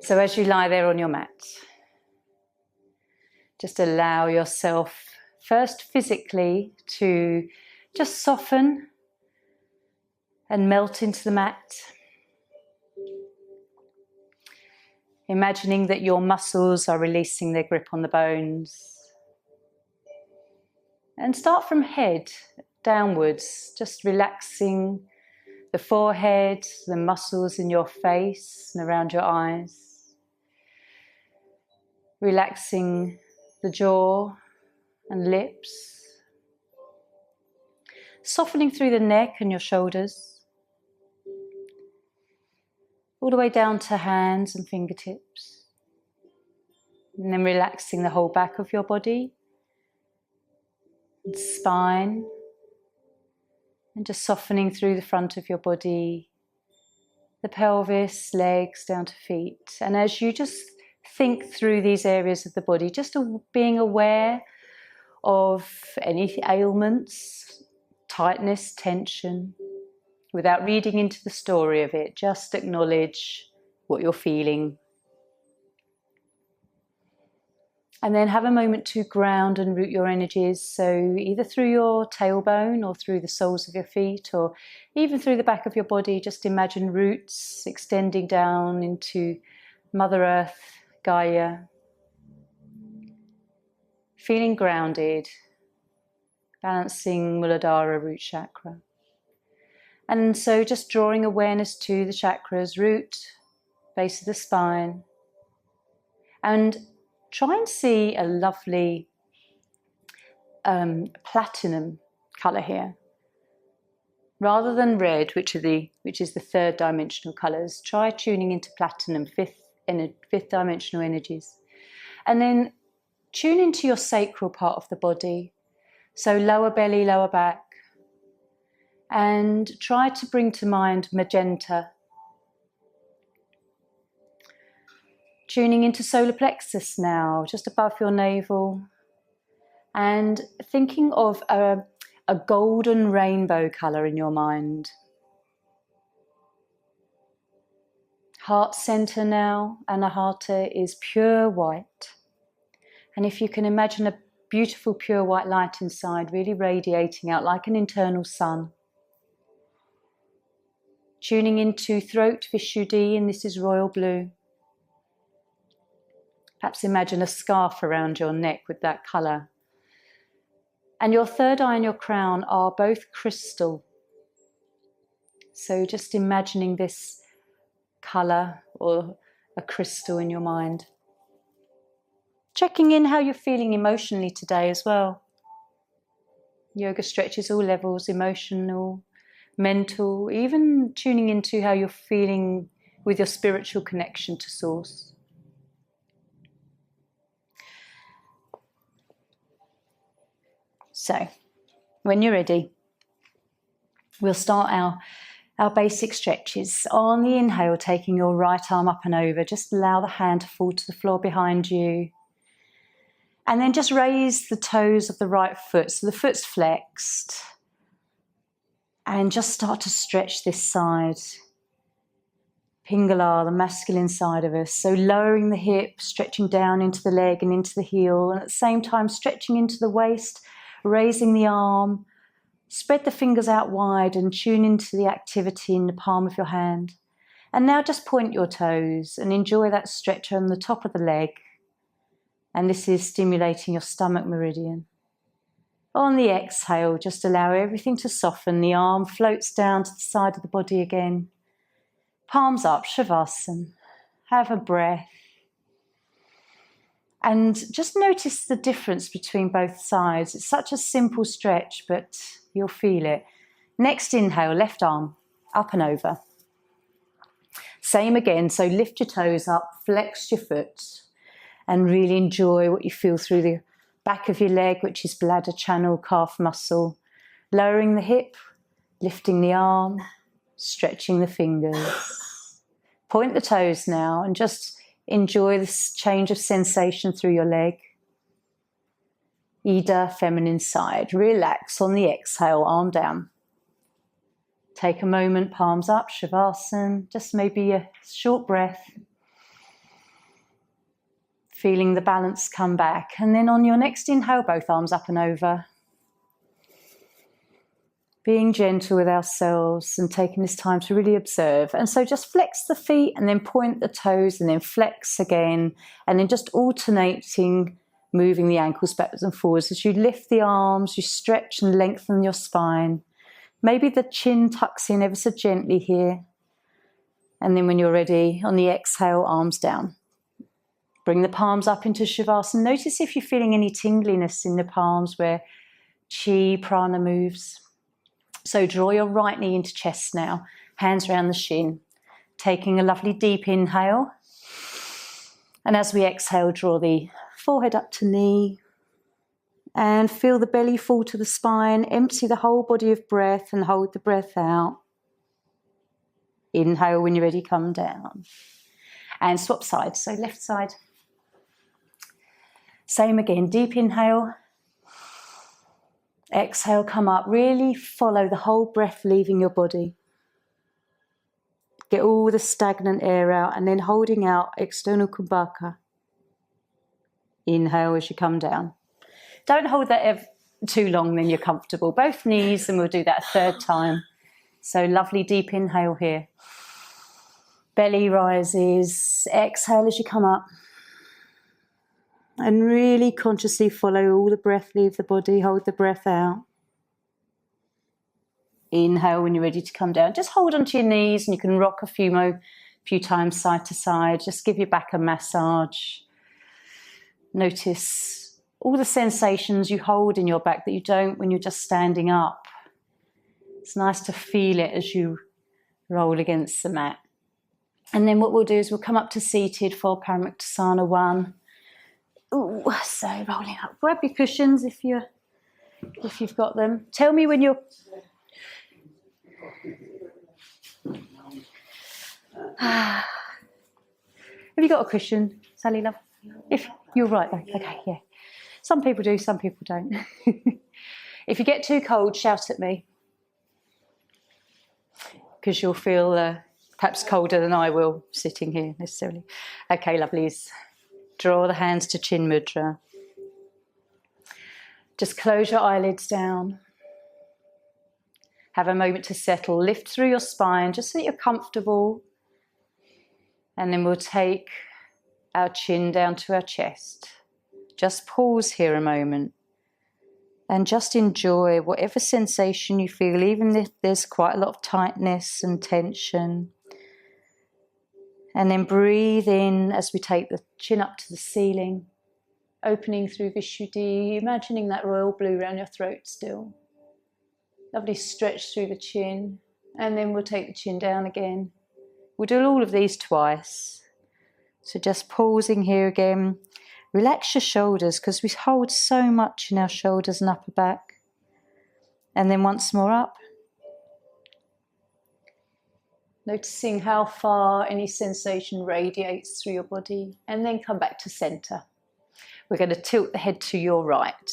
So as you lie there on your mat, just allow yourself first physically to just soften and melt into the mat. Imagining that your muscles are releasing their grip on the bones. And start from head downwards, just relaxing the forehead, the muscles in your face and around your eyes. Relaxing the jaw and lips. Softening through the neck and your shoulders. All the way down to hands and fingertips. And then relaxing the whole back of your body. And spine. And just softening through the front of your body. The pelvis, legs, down to feet. And as you just think through these areas of the body, just being aware of any ailments, tightness, tension, without reading into the story of it, just acknowledge what you're feeling. And then have a moment to ground and root your energies, so either through your tailbone or through the soles of your feet or even through the back of your body. Just imagine roots extending down into Mother Earth, Gaia. Feeling grounded, balancing Muladhara root chakra. And so just drawing awareness to the chakras, root, base of the spine. And try and see a lovely platinum colour here. Rather than red, which is the third dimensional colours, try tuning into platinum, fifth dimensional energies. And then tune into your sacral part of the body. So lower belly, lower back. And try to bring to mind magenta. Tuning into solar plexus now, just above your navel. And thinking of a golden rainbow colour in your mind. Heart centre now, Anahata, is pure white. And if you can imagine a beautiful pure white light inside, really radiating out like an internal sun. Tuning into throat, Vishuddhi, and this is royal blue. Perhaps imagine a scarf around your neck with that colour. And your third eye and your crown are both crystal. So just imagining this colour or a crystal in your mind. Checking in how you're feeling emotionally today as well. Yoga stretches all levels, emotional, mental, even tuning into how you're feeling with your spiritual connection to Source. So, when you're ready, we'll start our basic stretches. On the inhale, taking your right arm up and over, just allow the hand to fall to the floor behind you. And then just raise the toes of the right foot, so the foot's flexed. And just start to stretch this side. Pingala, the masculine side of us. So lowering the hip, stretching down into the leg and into the heel. And at the same time, stretching into the waist, raising the arm. Spread the fingers out wide and tune into the activity in the palm of your hand. And now just point your toes and enjoy that stretch on the top of the leg. And this is stimulating your stomach meridian. On the exhale, just allow everything to soften. The arm floats down to the side of the body again. Palms up, Shavasana. Have a breath. And just notice the difference between both sides. It's such a simple stretch, but you'll feel it. Next inhale, left arm, up and over. Same again, so lift your toes up, flex your foot, and really enjoy what you feel through the back of your leg, which is bladder channel, calf muscle. Lowering the hip, lifting the arm, stretching the fingers. Point the toes now and just enjoy this change of sensation through your leg. Ida, feminine side. Relax on the exhale, arm down. Take a moment, palms up, Shavasana. Just maybe a short breath. Feeling the balance come back. And then on your next inhale, both arms up and over. Being gentle with ourselves and taking this time to really observe. And so just flex the feet and then point the toes and then flex again. And then just alternating, moving the ankles backwards and forwards. As you lift the arms, you stretch and lengthen your spine. Maybe the chin tucks in ever so gently here. And then when you're ready, on the exhale, arms down. Bring the palms up into Shavasana. Notice if you're feeling any tingliness in the palms where chi, prana moves. So draw your right knee into chest now, hands around the shin, taking a lovely deep inhale. And as we exhale, draw the forehead up to knee and feel the belly fall to the spine. Empty the whole body of breath and hold the breath out. Inhale, when you're ready, come down. And swap sides, so left side. Same again, deep inhale. Exhale, come up. Really follow the whole breath leaving your body. Get all the stagnant air out and then holding out external kumbhaka. Inhale as you come down. Don't hold that too long, then you're comfortable. Both knees, and we'll do that a third time. So lovely deep inhale here. Belly rises. Exhale as you come up. And really consciously follow all the breath leave the body. Hold the breath out. Inhale when you're ready to come down. Just hold onto your knees and you can rock a few times side to side. Just give your back a massage. Notice all the sensations you hold in your back that you don't when you're just standing up. It's nice to feel it as you roll against the mat. And then what we'll do is we'll come up to seated for Paramuktasana 1. Ooh, so rolling up. Grab your cushions if you've got them. Tell me when you're. Have you got a cushion, Sally love? If you're right, okay, yeah. Some people do, some people don't. If you get too cold, shout at me, because you'll feel perhaps colder than I will sitting here necessarily. Okay, lovelies. Draw the hands to Chin Mudra. Just close your eyelids down. Have a moment to settle. Lift through your spine just so that you're comfortable. And then we'll take our chin down to our chest. Just pause here a moment. And just enjoy whatever sensation you feel, even if there's quite a lot of tightness and tension. And then breathe in as we take the chin up to the ceiling, opening through Vishuddhi, imagining that royal blue around your throat still. Lovely stretch through the chin, and then we'll take the chin down again. We'll do all of these twice. So just pausing here again. Relax your shoulders because we hold so much in our shoulders and upper back. And then once more up. Noticing how far any sensation radiates through your body, and then come back to center. We're going to tilt the head to your right.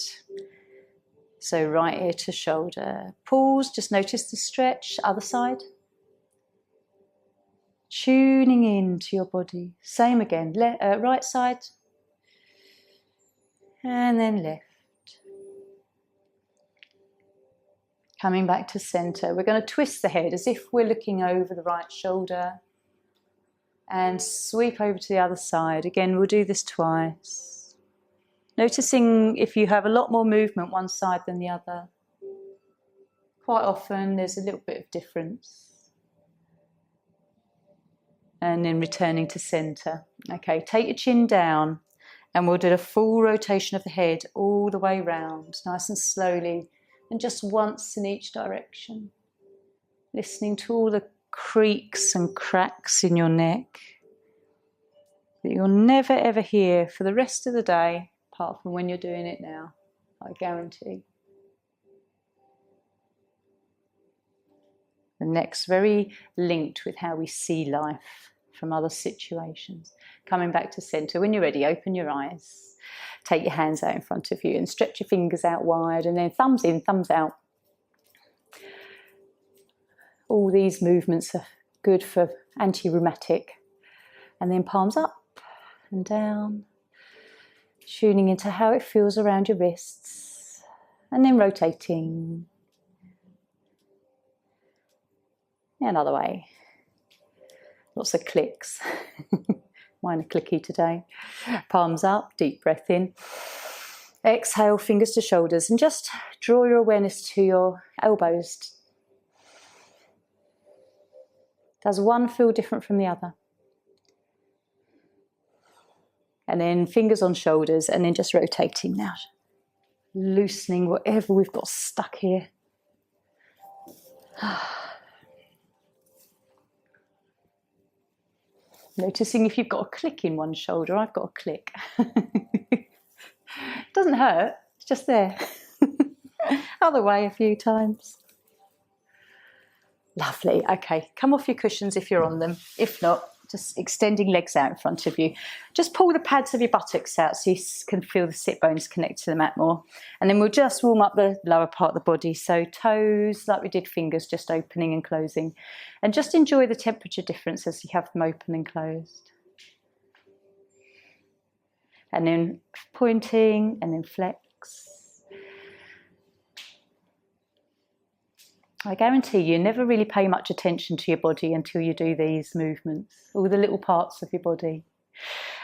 So right ear to shoulder. Pause, just notice the stretch. Other side. Tuning in to your body. Same again. Right side. And then left. Coming back to center. We're going to twist the head as if we're looking over the right shoulder. And sweep over to the other side. Again, we'll do this twice. Noticing if you have a lot more movement one side than the other. Quite often there's a little bit of difference. And then returning to center. Okay, take your chin down and we'll do a full rotation of the head all the way round, nice and slowly, and just once in each direction. Listening to all the creaks and cracks in your neck that you'll never ever hear for the rest of the day, apart from when you're doing it now, I guarantee. The next, very linked with how we see life from other situations. Coming back to center. When you're ready, open your eyes. Take your hands out in front of you and stretch your fingers out wide, and then thumbs in, thumbs out. All these movements are good for anti-rheumatic. And then palms up and down. tuning into how it feels around your wrists, and then rotating. Another way. Lots of clicks. Mine are clicky today. Palms up, deep breath in. Exhale, fingers to shoulders, and just draw your awareness to your elbows. Does one feel different from the other? And then fingers on shoulders, and then just rotating now. Loosening whatever we've got stuck here. Noticing if you've got a click in one shoulder. I've got a click. It doesn't hurt, it's just there. Other way a few times. Lovely. Okay, come off your cushions if you're on them. If not, just extending legs out in front of you. Just pull the pads of your buttocks out so you can feel the sit bones connect to the mat more. And then we'll just warm up the lower part of the body. So toes, like we did fingers, just opening and closing. And just enjoy the temperature difference as you have them open and closed. And then pointing and then flex. I guarantee you never really pay much attention to your body until you do these movements, all the little parts of your body.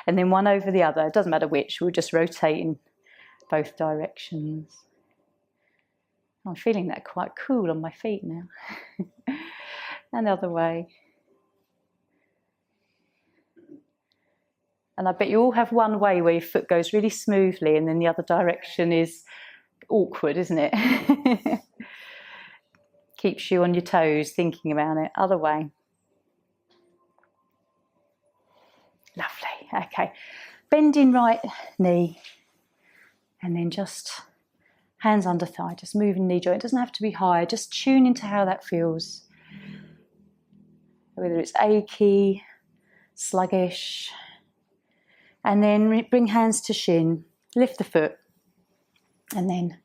And then one over the other, it doesn't matter which, we'll just rotate in both directions. I'm feeling that quite cool on my feet now. Another way. And I bet you all have one way where your foot goes really smoothly and then the other direction is awkward, isn't it? Keeps you on your toes thinking about it. Other way. Lovely. Okay. Bending right knee. And then just hands under thigh. Just moving knee joint. It doesn't have to be high. Just tune into how that feels. Whether it's achy, sluggish. And then bring hands to shin. Lift the foot. And then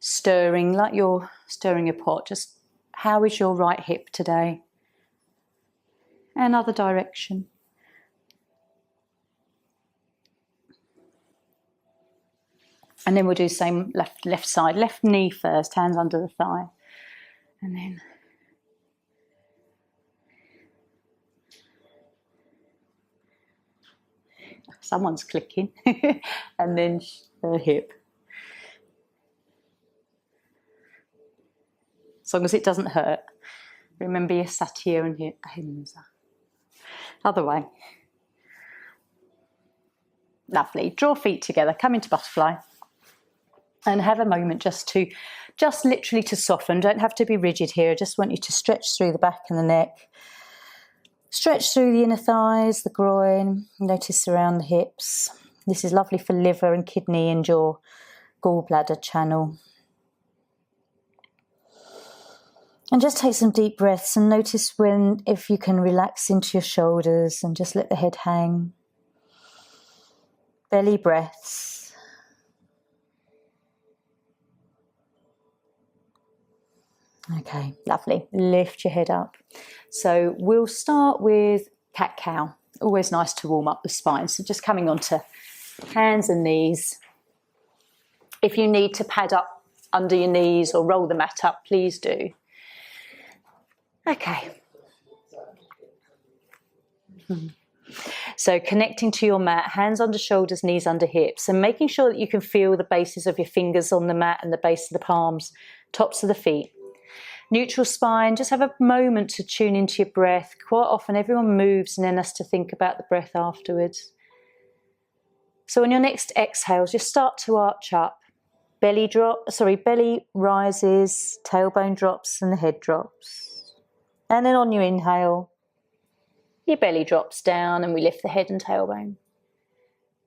stirring like you're stirring a pot. Just how is your right hip today? And other direction. And then we'll do the same left side. Left knee first, hands under the thigh. And then someone's clicking. And then the hip. As long as it doesn't hurt. Remember your Satya and your Ahimsa. Other way. Lovely. Draw feet together. Come into butterfly. And have a moment just literally to soften. Don't have to be rigid here. I just want you to stretch through the back and the neck. Stretch through the inner thighs, the groin. Notice around the hips. This is lovely for liver and kidney and your gallbladder channel. And just take some deep breaths and notice if you can relax into your shoulders and just let the head hang. Belly breaths. Okay, lovely. Lift your head up. So we'll start with cat-cow. Always nice to warm up the spine. So just coming onto hands and knees. If you need to pad up under your knees or roll the mat up, please do. Okay. So connecting to your mat, hands under shoulders, knees under hips, and making sure that you can feel the bases of your fingers on the mat and the base of the palms, tops of the feet. Neutral spine, just have a moment to tune into your breath. Quite often everyone moves and then has to think about the breath afterwards. So on your next exhale, just start to arch up. Belly rises, tailbone drops and the head drops. And then on your inhale, your belly drops down and we lift the head and tailbone.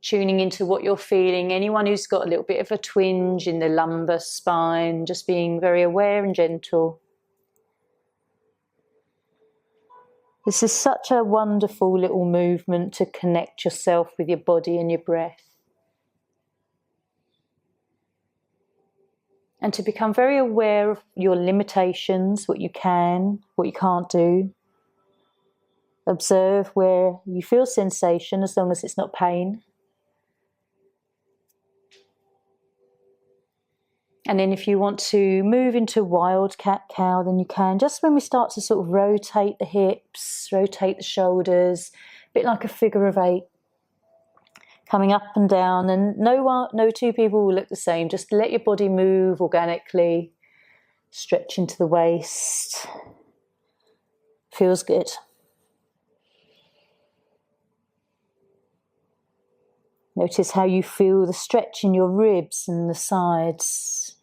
Tuning into what you're feeling. Anyone who's got a little bit of a twinge in the lumbar spine, just being very aware and gentle. This is such a wonderful little movement to connect yourself with your body and your breath. And to become very aware of your limitations, what you can, what you can't do. Observe where you feel sensation as long as it's not pain. And then if you want to move into wild cat cow, then you can. Just when we start to sort of rotate the hips, rotate the shoulders, a bit like a figure of 8. Coming up and down, and no two people will look the same. Just let your body move organically. Stretch into the waist. Feels good. Notice how you feel the stretch in your ribs and the sides.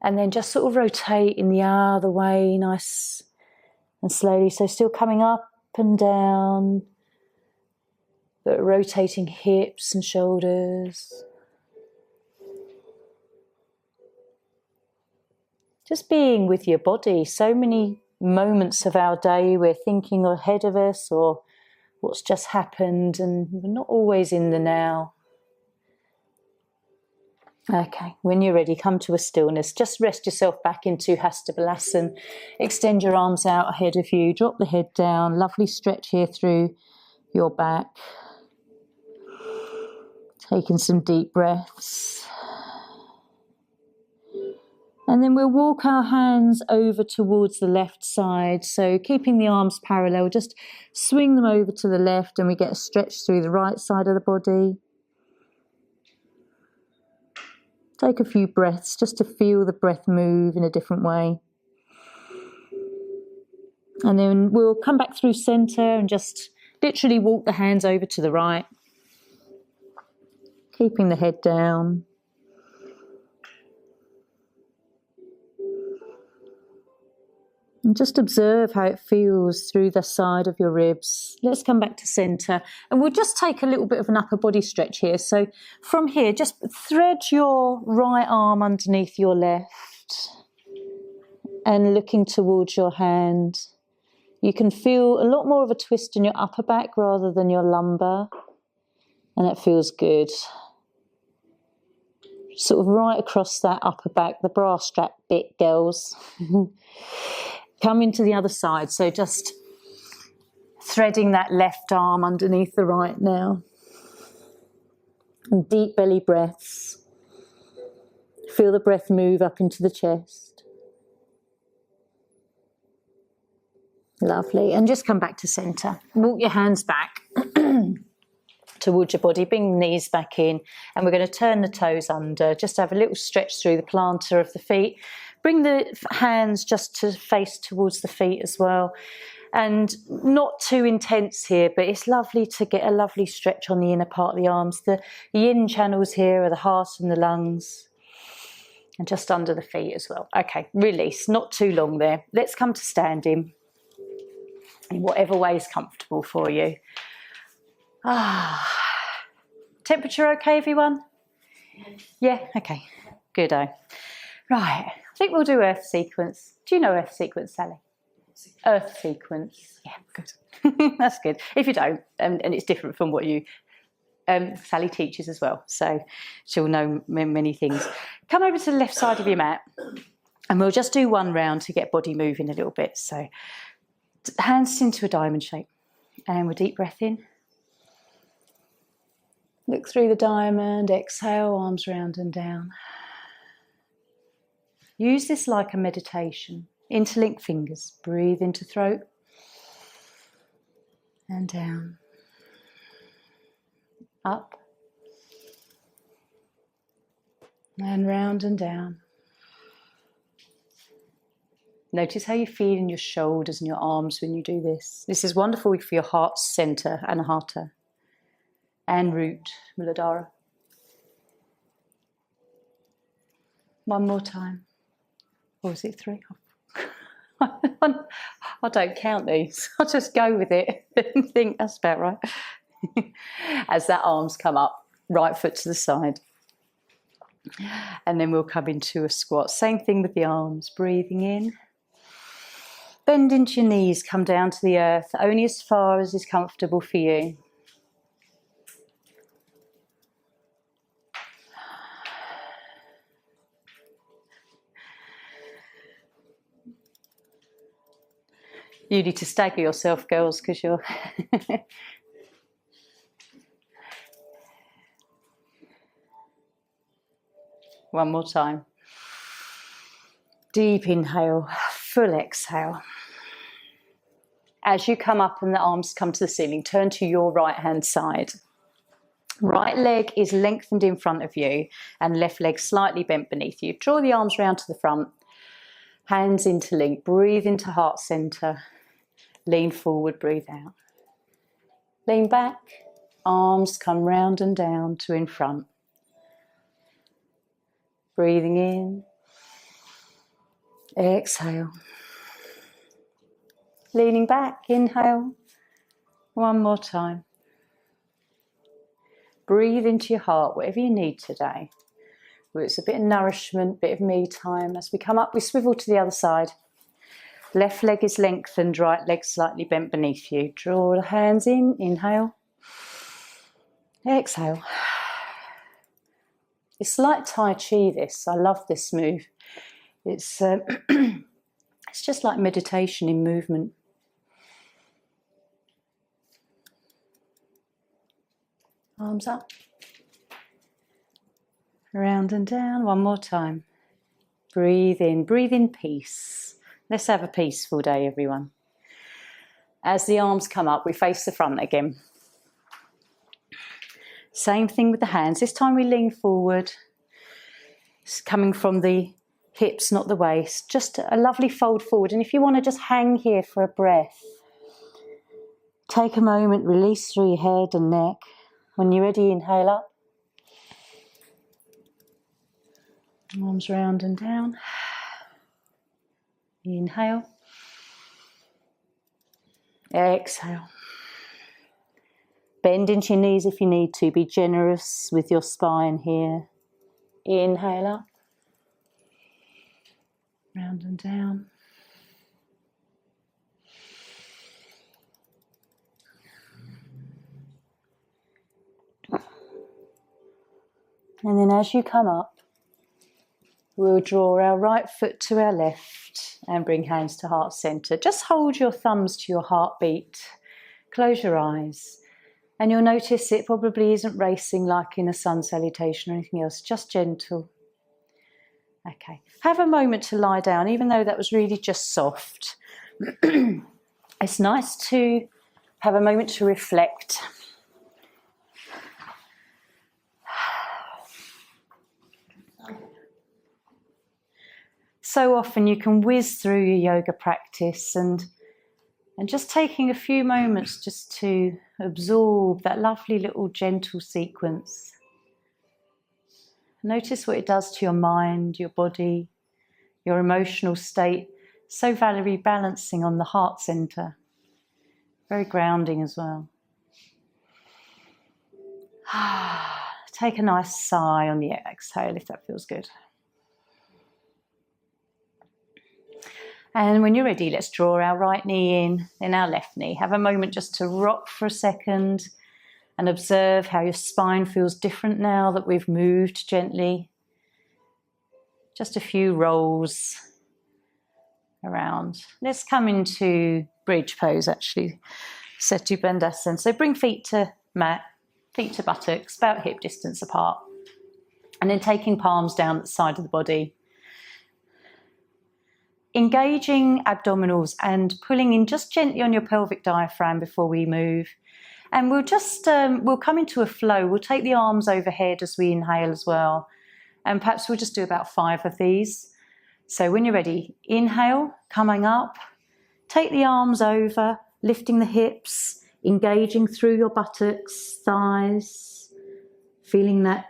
And then just sort of rotate in the other way, nice and slowly. So still coming up and down, but rotating hips and shoulders. Just being with your body. So many moments of our day we're thinking ahead of us or what's just happened, and we're not always in the now. Okay, when you're ready, come to a stillness. Just rest yourself back into Hatha. Extend your arms out ahead of you. Drop the head down. Lovely stretch here through your back. Taking some deep breaths. And then we'll walk our hands over towards the left side. So keeping the arms parallel, just swing them over to the left and we get a stretch through the right side of the body. Take a few breaths just to feel the breath move in a different way. And then we'll come back through centre and just literally walk the hands over to the right. Keeping the head down. And just observe how it feels through the side of your ribs. Let's come back to centre. And we'll just take a little bit of an upper body stretch here. So from here, just thread your right arm underneath your left and looking towards your hand. You can feel a lot more of a twist in your upper back rather than your lumbar. And it feels good. Sort of right across that upper back, the bra strap bit, girls. Come into the other side, so just threading that left arm underneath the right now. And deep belly breaths. Feel the breath move up into the chest. Lovely. And just come back to centre. Walk your hands back towards your body. Bring the knees back in. And we're going to turn the toes under. Just have a little stretch through the plantar of the feet. Bring the hands just to face towards the feet as well. And not too intense here, but it's lovely to get a lovely stretch on the inner part of the arms. The yin channels here are the heart and the lungs. And just under the feet as well. Okay, release. Not too long there. Let's come to standing in whatever way is comfortable for you. Temperature okay, everyone? Yeah, okay. Good-o. Right, I think we'll do Earth Sequence. Do you know Earth Sequence, Sally? Earth Sequence. Yeah, good. That's good. If you don't, and it's different from what you... Sally teaches as well, so she'll know many things. Come over to the left side of your mat, and we'll just do one round to get body moving a little bit. So hands into a diamond shape, and we'll deep breath in. Look through the diamond, exhale, arms round and down. Use this like a meditation. Interlink fingers, breathe into throat and down. Up and round and down. Notice how you feel in your shoulders and your arms when you do this. This is wonderful for your heart center and Hatha and root, Muladhara. One more time. Or is it 3? I don't count these. I just go with it and think that's about right. As that arms come up, right foot to the side. And then we'll come into a squat. Same thing with the arms, breathing in. Bend into your knees, come down to the earth, only as far as is comfortable for you. You need to stagger yourself, girls, because you're... One more time. Deep inhale, full exhale. As you come up and the arms come to the ceiling, turn to your right hand side. Right leg is lengthened in front of you and left leg slightly bent beneath you. Draw the arms round to the front, hands interlink, breathe into heart center, lean forward, breathe out. Lean back, arms come round and down to in front. Breathing in, exhale. Leaning back, inhale, one more time. Breathe into your heart, whatever you need today. Whether it's a bit of nourishment, bit of me time. As we come up, we swivel to the other side. Left leg is lengthened, right leg slightly bent beneath you. Draw the hands in, inhale. Exhale. It's like Tai Chi, this. I love this move. It's just like meditation in movement. Arms up. Around and down, one more time. Breathe in peace. Let's have a peaceful day, everyone. As the arms come up, we face the front again. Same thing with the hands. This time we lean forward. It's coming from the hips, not the waist. Just a lovely fold forward. And if you want to just hang here for a breath, take a moment, release through your head and neck. When you're ready, inhale up. Arms round and down. Inhale. Exhale. Bend into your knees if you need to. Be generous with your spine here. Inhale up. Round and down. And then as you come up, we'll draw our right foot to our left and bring hands to heart center. Just hold your thumbs to your heartbeat. Close your eyes. And you'll notice it probably isn't racing like in a sun salutation or anything else, just gentle. Okay. Have a moment to lie down, even though that was really just soft. It's nice to have a moment to reflect. So often you can whiz through your yoga practice and just taking a few moments just to absorb that lovely little gentle sequence. Notice what it does to your mind, your body, your emotional state. So very balancing on the heart center. Very grounding as well. Take a nice sigh on the exhale if that feels good. And when you're ready, let's draw our right knee in, then our left knee. Have a moment just to rock for a second and observe how your spine feels different now that we've moved gently. Just a few rolls around. Let's come into bridge pose actually, Setu Bandhasan. So bring feet to mat, feet to buttocks, about hip distance apart. And then taking palms down the side of the body. Engaging abdominals and pulling in just gently on your pelvic diaphragm before we move. And we'll just, we'll come into a flow. We'll take the arms overhead as we inhale as well. And perhaps we'll just do about 5 of these. So when you're ready, inhale, coming up. Take the arms over, lifting the hips, engaging through your buttocks, thighs, feeling that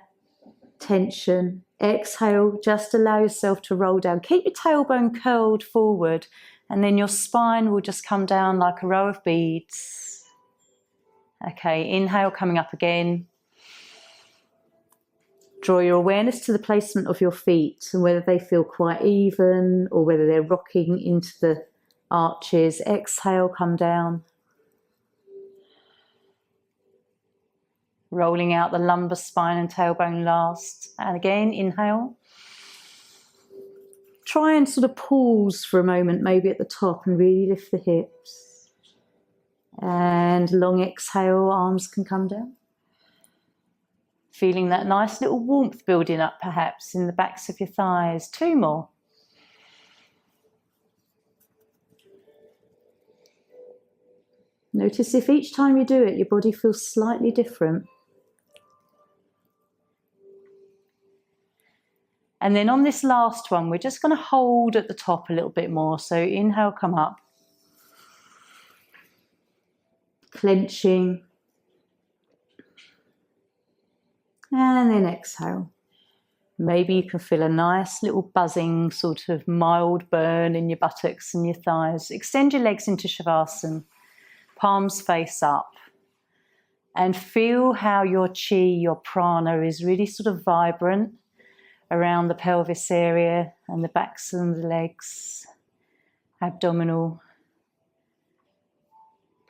tension. Exhale, just allow yourself to roll down. Keep your tailbone curled forward and then your spine will just come down like a row of beads. Okay, inhale, coming up again. Draw your awareness to the placement of your feet and whether they feel quite even or whether they're rocking into the arches. Exhale, come down. Rolling out the lumbar spine and tailbone last. And again, inhale. Try and sort of pause for a moment, maybe at the top, and really lift the hips. And long exhale, arms can come down. Feeling that nice little warmth building up perhaps in the backs of your thighs. 2 more. Notice if each time you do it, your body feels slightly different. And then on this last one, we're just going to hold at the top a little bit more. So inhale, come up. Clenching. And then exhale. Maybe you can feel a nice little buzzing, sort of mild burn in your buttocks and your thighs. Extend your legs into Shavasana, palms face up. And feel how your chi, your prana is really sort of vibrant around the pelvis area and the backs and the legs, abdominal.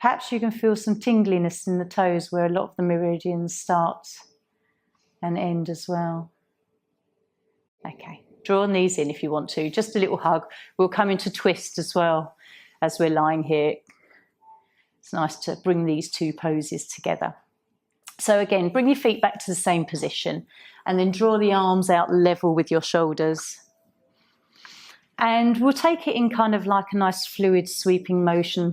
Perhaps you can feel some tingliness in the toes where a lot of the meridians start and end as well. Okay, draw knees in if you want to, just a little hug. We'll come into twist as well as we're lying here. It's nice to bring these two poses together. So again, bring your feet back to the same position and then draw the arms out level with your shoulders. And we'll take it in kind of like a nice fluid sweeping motion.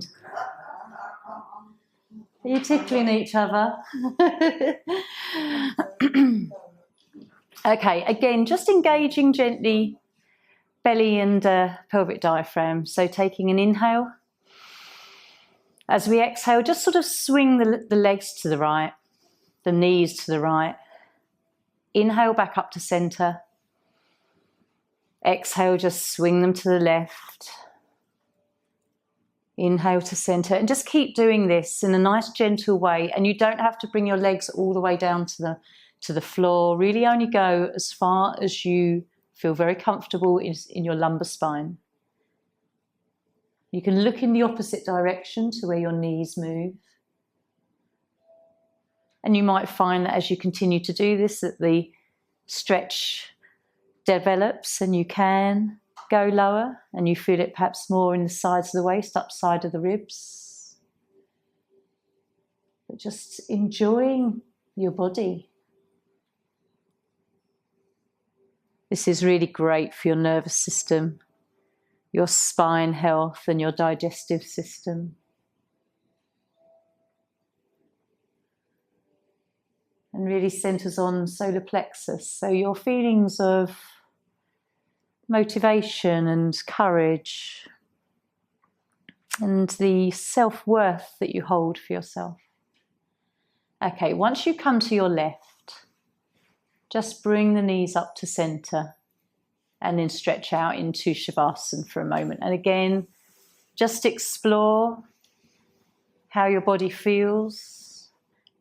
Are you tickling each other? Okay, again, just engaging gently belly and pelvic diaphragm. So taking an inhale. As we exhale, just sort of swing the legs to the right, the knees to the right. Inhale back up to center. Exhale, just swing them to the left. Inhale to center, and just keep doing this in a nice gentle way. And you don't have to bring your legs all the way down to the floor. Really only go as far as you feel very comfortable in your lumbar spine. You can look in the opposite direction to where your knees move. And you might find that as you continue to do this, that the stretch develops and you can go lower and you feel it perhaps more in the sides of the waist, upside of the ribs. But just enjoying your body. This is really great for your nervous system, your spine health and your digestive system. And really centers on solar plexus. So your feelings of motivation and courage and the self-worth that you hold for yourself. Okay, once you come to your left, just bring the knees up to center and then stretch out into Shavasana for a moment. And again, just explore how your body feels.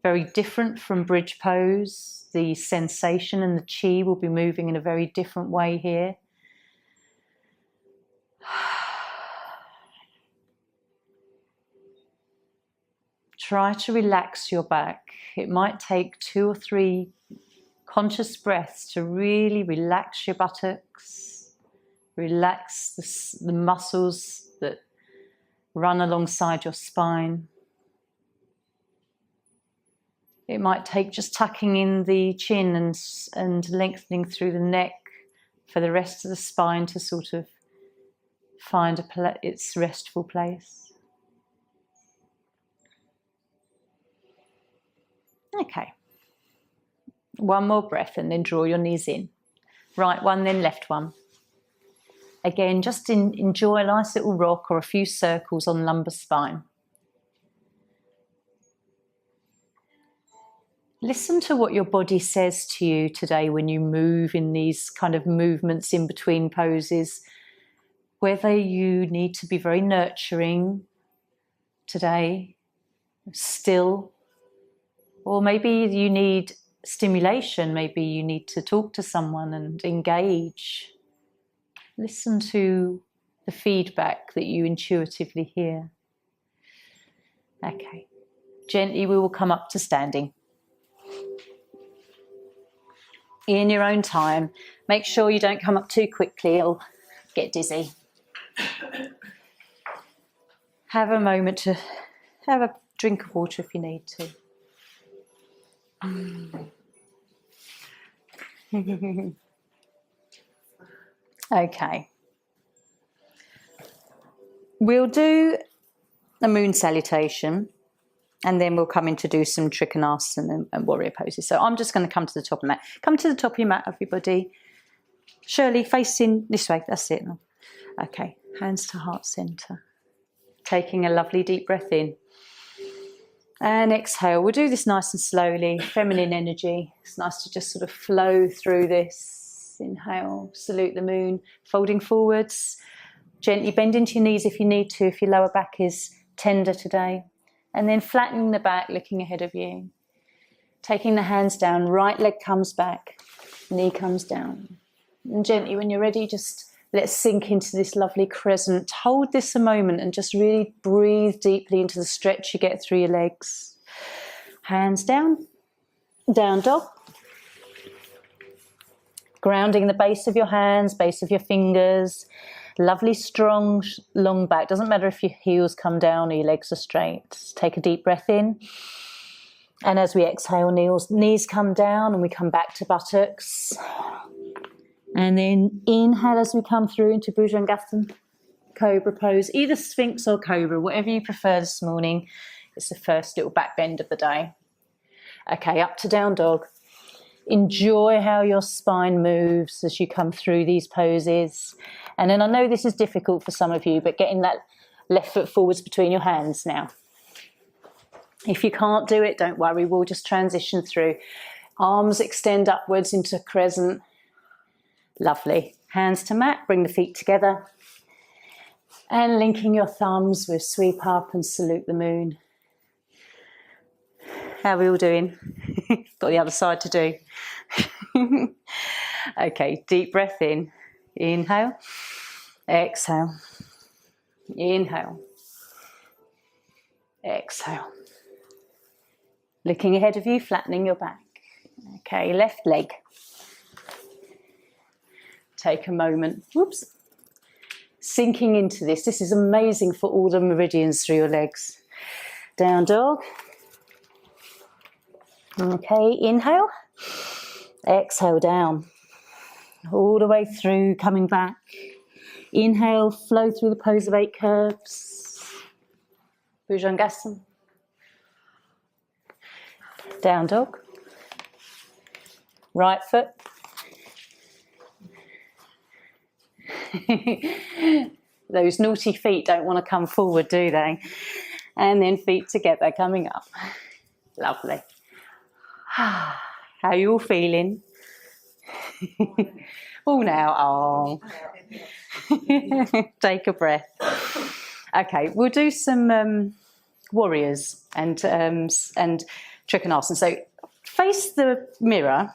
Very different from bridge pose. The sensation and the chi will be moving in a very different way here. Try to relax your back. It might take 2 or 3 conscious breaths to really relax your buttocks, relax the muscles that run alongside your spine. It might take just tucking in the chin and lengthening through the neck for the rest of the spine to sort of find its restful place. Okay. One more breath and then draw your knees in. Right one, then left one. Again, just enjoy a nice little rock or a few circles on lumbar spine. Listen to what your body says to you today when you move in these kind of movements in between poses. Whether you need to be very nurturing today, still, or maybe you need stimulation, maybe you need to talk to someone and engage. Listen to the feedback that you intuitively hear. Okay, gently we will come up to standing. In your own time, make sure you don't come up too quickly, you'll get dizzy. Have a moment to have a drink of water if you need to. Okay. We'll do a moon salutation. And then we'll come in to do some Trikonasana and warrior poses. So I'm just going to come to the top of the mat. Come to the top of your mat, everybody. Shirley, facing this way. That's it. Okay, hands to heart center. Taking a lovely deep breath in. And exhale. We'll do this nice and slowly. Feminine energy. It's nice to just sort of flow through this. Inhale, salute the moon. Folding forwards. Gently bend into your knees if you need to, if your lower back is tender today. And then flattening the back, looking ahead of you. Taking the hands down, right leg comes back, knee comes down. And gently, when you're ready, just let's sink into this lovely crescent. Hold this a moment and just really breathe deeply into the stretch you get through your legs. Hands down, down dog. Grounding the base of your hands, base of your fingers. Lovely, strong, long back. Doesn't matter if your heels come down or your legs are straight. Just take a deep breath in. And as we exhale, knees come down and we come back to buttocks. And then inhale as we come through into Bhujangasana, Cobra pose. Either Sphinx or Cobra, whatever you prefer this morning. It's the first little back bend of the day. Okay, up to down dog. Enjoy how your spine moves as you come through these poses. And then I know this is difficult for some of you, but getting that left foot forwards between your hands now. If you can't do it, don't worry, we'll just transition through. Arms extend upwards into crescent. Lovely. Hands to mat, bring the feet together. And linking your thumbs with sweep up and salute the moon. How are we all doing? Got the other side to do. Okay, deep breath in. Inhale. Exhale. Inhale. Exhale. Looking ahead of you, flattening your back. Okay, left leg. Take a moment. Whoops. Sinking into this. This is amazing for all the meridians through your legs. Down dog. Okay, inhale. Exhale down. All the way through, coming back. Inhale, flow through the pose of 8 curves. Bhujangasana. Down dog. Right foot. Those naughty feet don't want to come forward, do they? And then feet together, coming up. Lovely. How are you all feeling? Oh, now, oh. Take a breath. Okay, we'll do some warriors and Trikonasana. So face the mirror,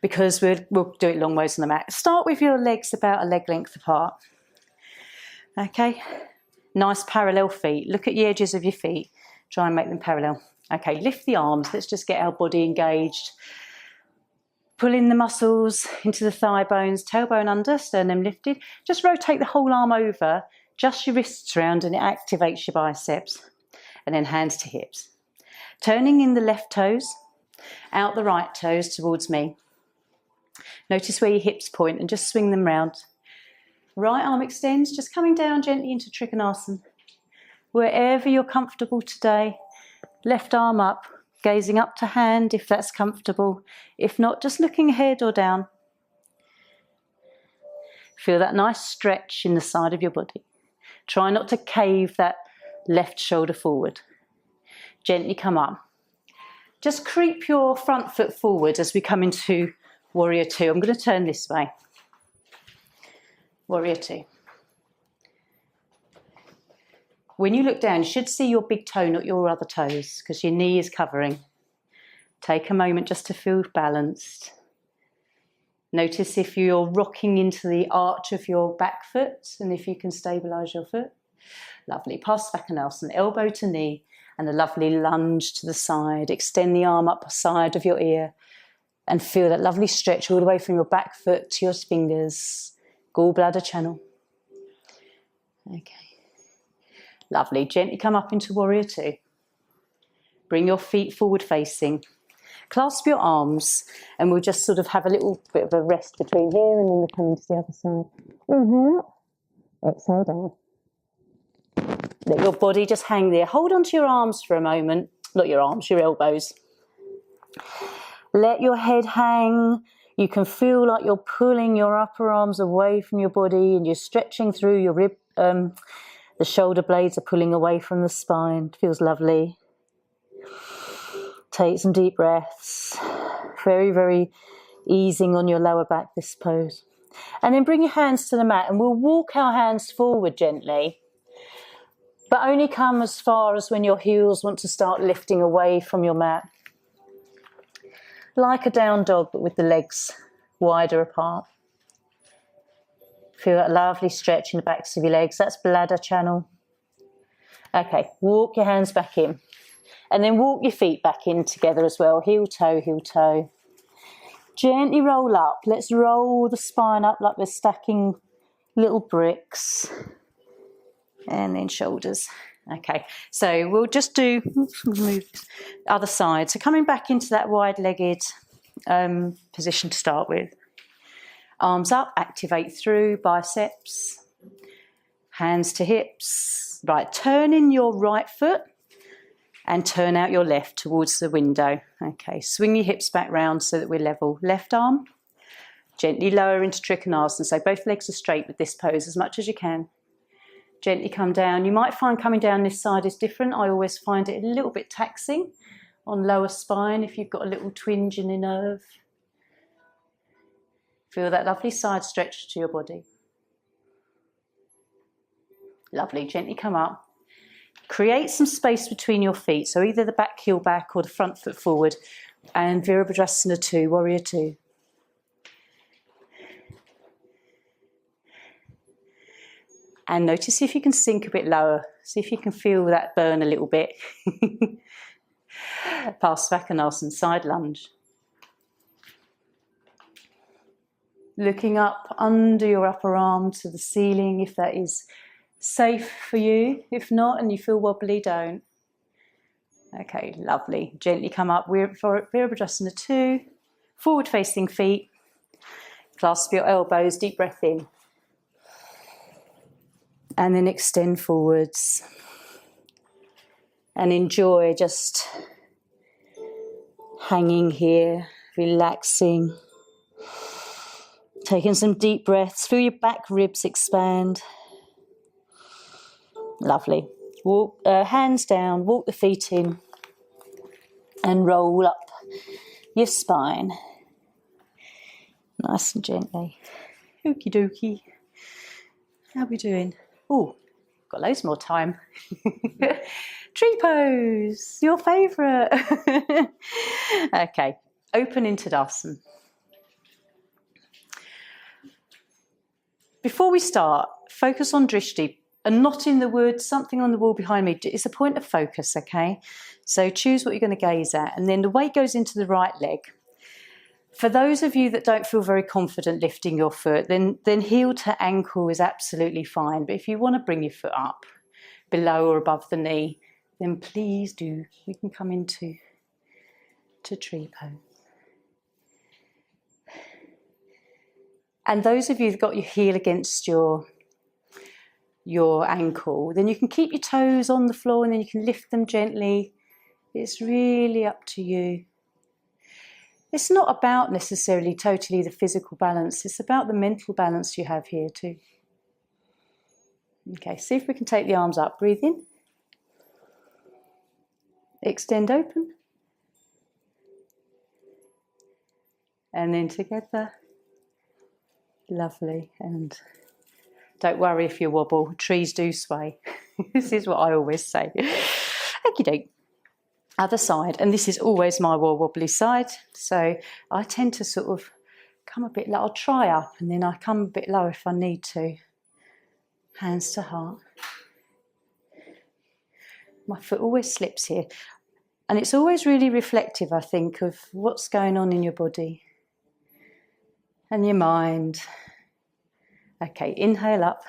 because we'll do it long ways on the mat. Start with your legs about a leg length apart. Okay, nice parallel feet. Look at the edges of your feet. Try and make them parallel. Okay, lift the arms. Let's just get our body engaged. Pull in the muscles into the thigh bones, tailbone under, sternum lifted. Just rotate the whole arm over, just your wrists around, and it activates your biceps. And then hands to hips. Turning in the left toes, out the right toes towards me. Notice where your hips point and just swing them round. Right arm extends, just coming down gently into Trikonasana. Wherever you're comfortable today, left arm up, gazing up to hand if that's comfortable. If not, just looking ahead or down. Feel that nice stretch in the side of your body. Try not to cave that left shoulder forward. Gently come up. Just creep your front foot forward as we come into Warrior Two. I'm going to turn this way. Warrior Two. When you look down, you should see your big toe, not your other toes, because your knee is covering. Take a moment just to feel balanced. Notice if you're rocking into the arch of your back foot and if you can stabilise your foot. Lovely. Pass back and Nelson, elbow to knee, and a lovely lunge to the side. Extend the arm up the side of your ear and feel that lovely stretch all the way from your back foot to your fingers, gallbladder channel. Okay. Lovely. Gently come up into Warrior Two. Bring your feet forward facing. Clasp your arms and we'll just sort of have a little bit of a rest between here and then we'll come into the other side. Inhale. Exhale down. Let your body just hang there. Hold on to your arms for a moment. Not your arms, your elbows. Let your head hang. You can feel like you're pulling your upper arms away from your body and you're stretching through your rib. The shoulder blades are pulling away from the spine. It feels lovely. Take some deep breaths. Very, very easing on your lower back, this pose. And then bring your hands to the mat and we'll walk our hands forward gently. But only come as far as when your heels want to start lifting away from your mat. Like a down dog, but with the legs wider apart. Feel that lovely stretch in the backs of your legs. That's bladder channel. Okay, walk your hands back in. And then walk your feet back in together as well. Heel, toe, heel, toe. Gently roll up. Let's roll the spine up like we're stacking little bricks. And then shoulders. Okay, so we'll just do, move other side. So coming back into that wide-legged position to start with. Arms up, activate through, biceps. Hands to hips. Right, turn in your right foot and turn out your left towards the window. Okay, swing your hips back round so that we're level. Left arm, gently lower into Trikonasana. So both legs are straight with this pose as much as you can. Gently come down. You might find coming down this side is different. I always find it a little bit taxing on lower spine if you've got a little twinge in the nerve. Feel that lovely side stretch to your body. Lovely, gently come up. Create some space between your feet. So either the back heel back or the front foot forward. And Virabhadrasana 2, Warrior 2. And notice if you can sink a bit lower. See if you can feel that burn a little bit. Past Svakonasana, side lunge. Looking up under your upper arm to the ceiling if that is safe for you. If not and you feel wobbly, don't. Okay, lovely. Gently come up. Virabhadrasana 2. Forward facing feet. Clasp your elbows, deep breath in. And then extend forwards. And enjoy just hanging here, relaxing. Taking some deep breaths. Feel your back ribs expand. Lovely. Walk, hands down, walk the feet in. And roll up your spine. Nice and gently. Okie dokie. How are we doing? Oh, got loads more time. Tree pose, your favourite. Okay, open into Tadasana. Before we start, focus on drishti, a knot in the wood, something on the wall behind me. It's a point of focus, okay? So choose what you're going to gaze at, and then the weight goes into the right leg. For those of you that don't feel very confident lifting your foot, then heel to ankle is absolutely fine. But if you want to bring your foot up below or above the knee, then please do. We can come into tree pose. And those of you that got your heel against your ankle, then you can keep your toes on the floor and then you can lift them gently. It's really up to you. It's not about necessarily totally the physical balance. It's about the mental balance you have here too. Okay, see if we can take the arms up. Breathe in. Extend open. And then together. Lovely. And don't worry if you wobble. Trees do sway. This is what I always say. Okie doke. Other side, and this is always my wobbly side, so I tend to sort of come a bit low. I'll try up and then I come a bit low if I need to. Hands to heart. My foot always slips here, and it's always really reflective, I think, of what's going on in your body and your mind. Okay, inhale up.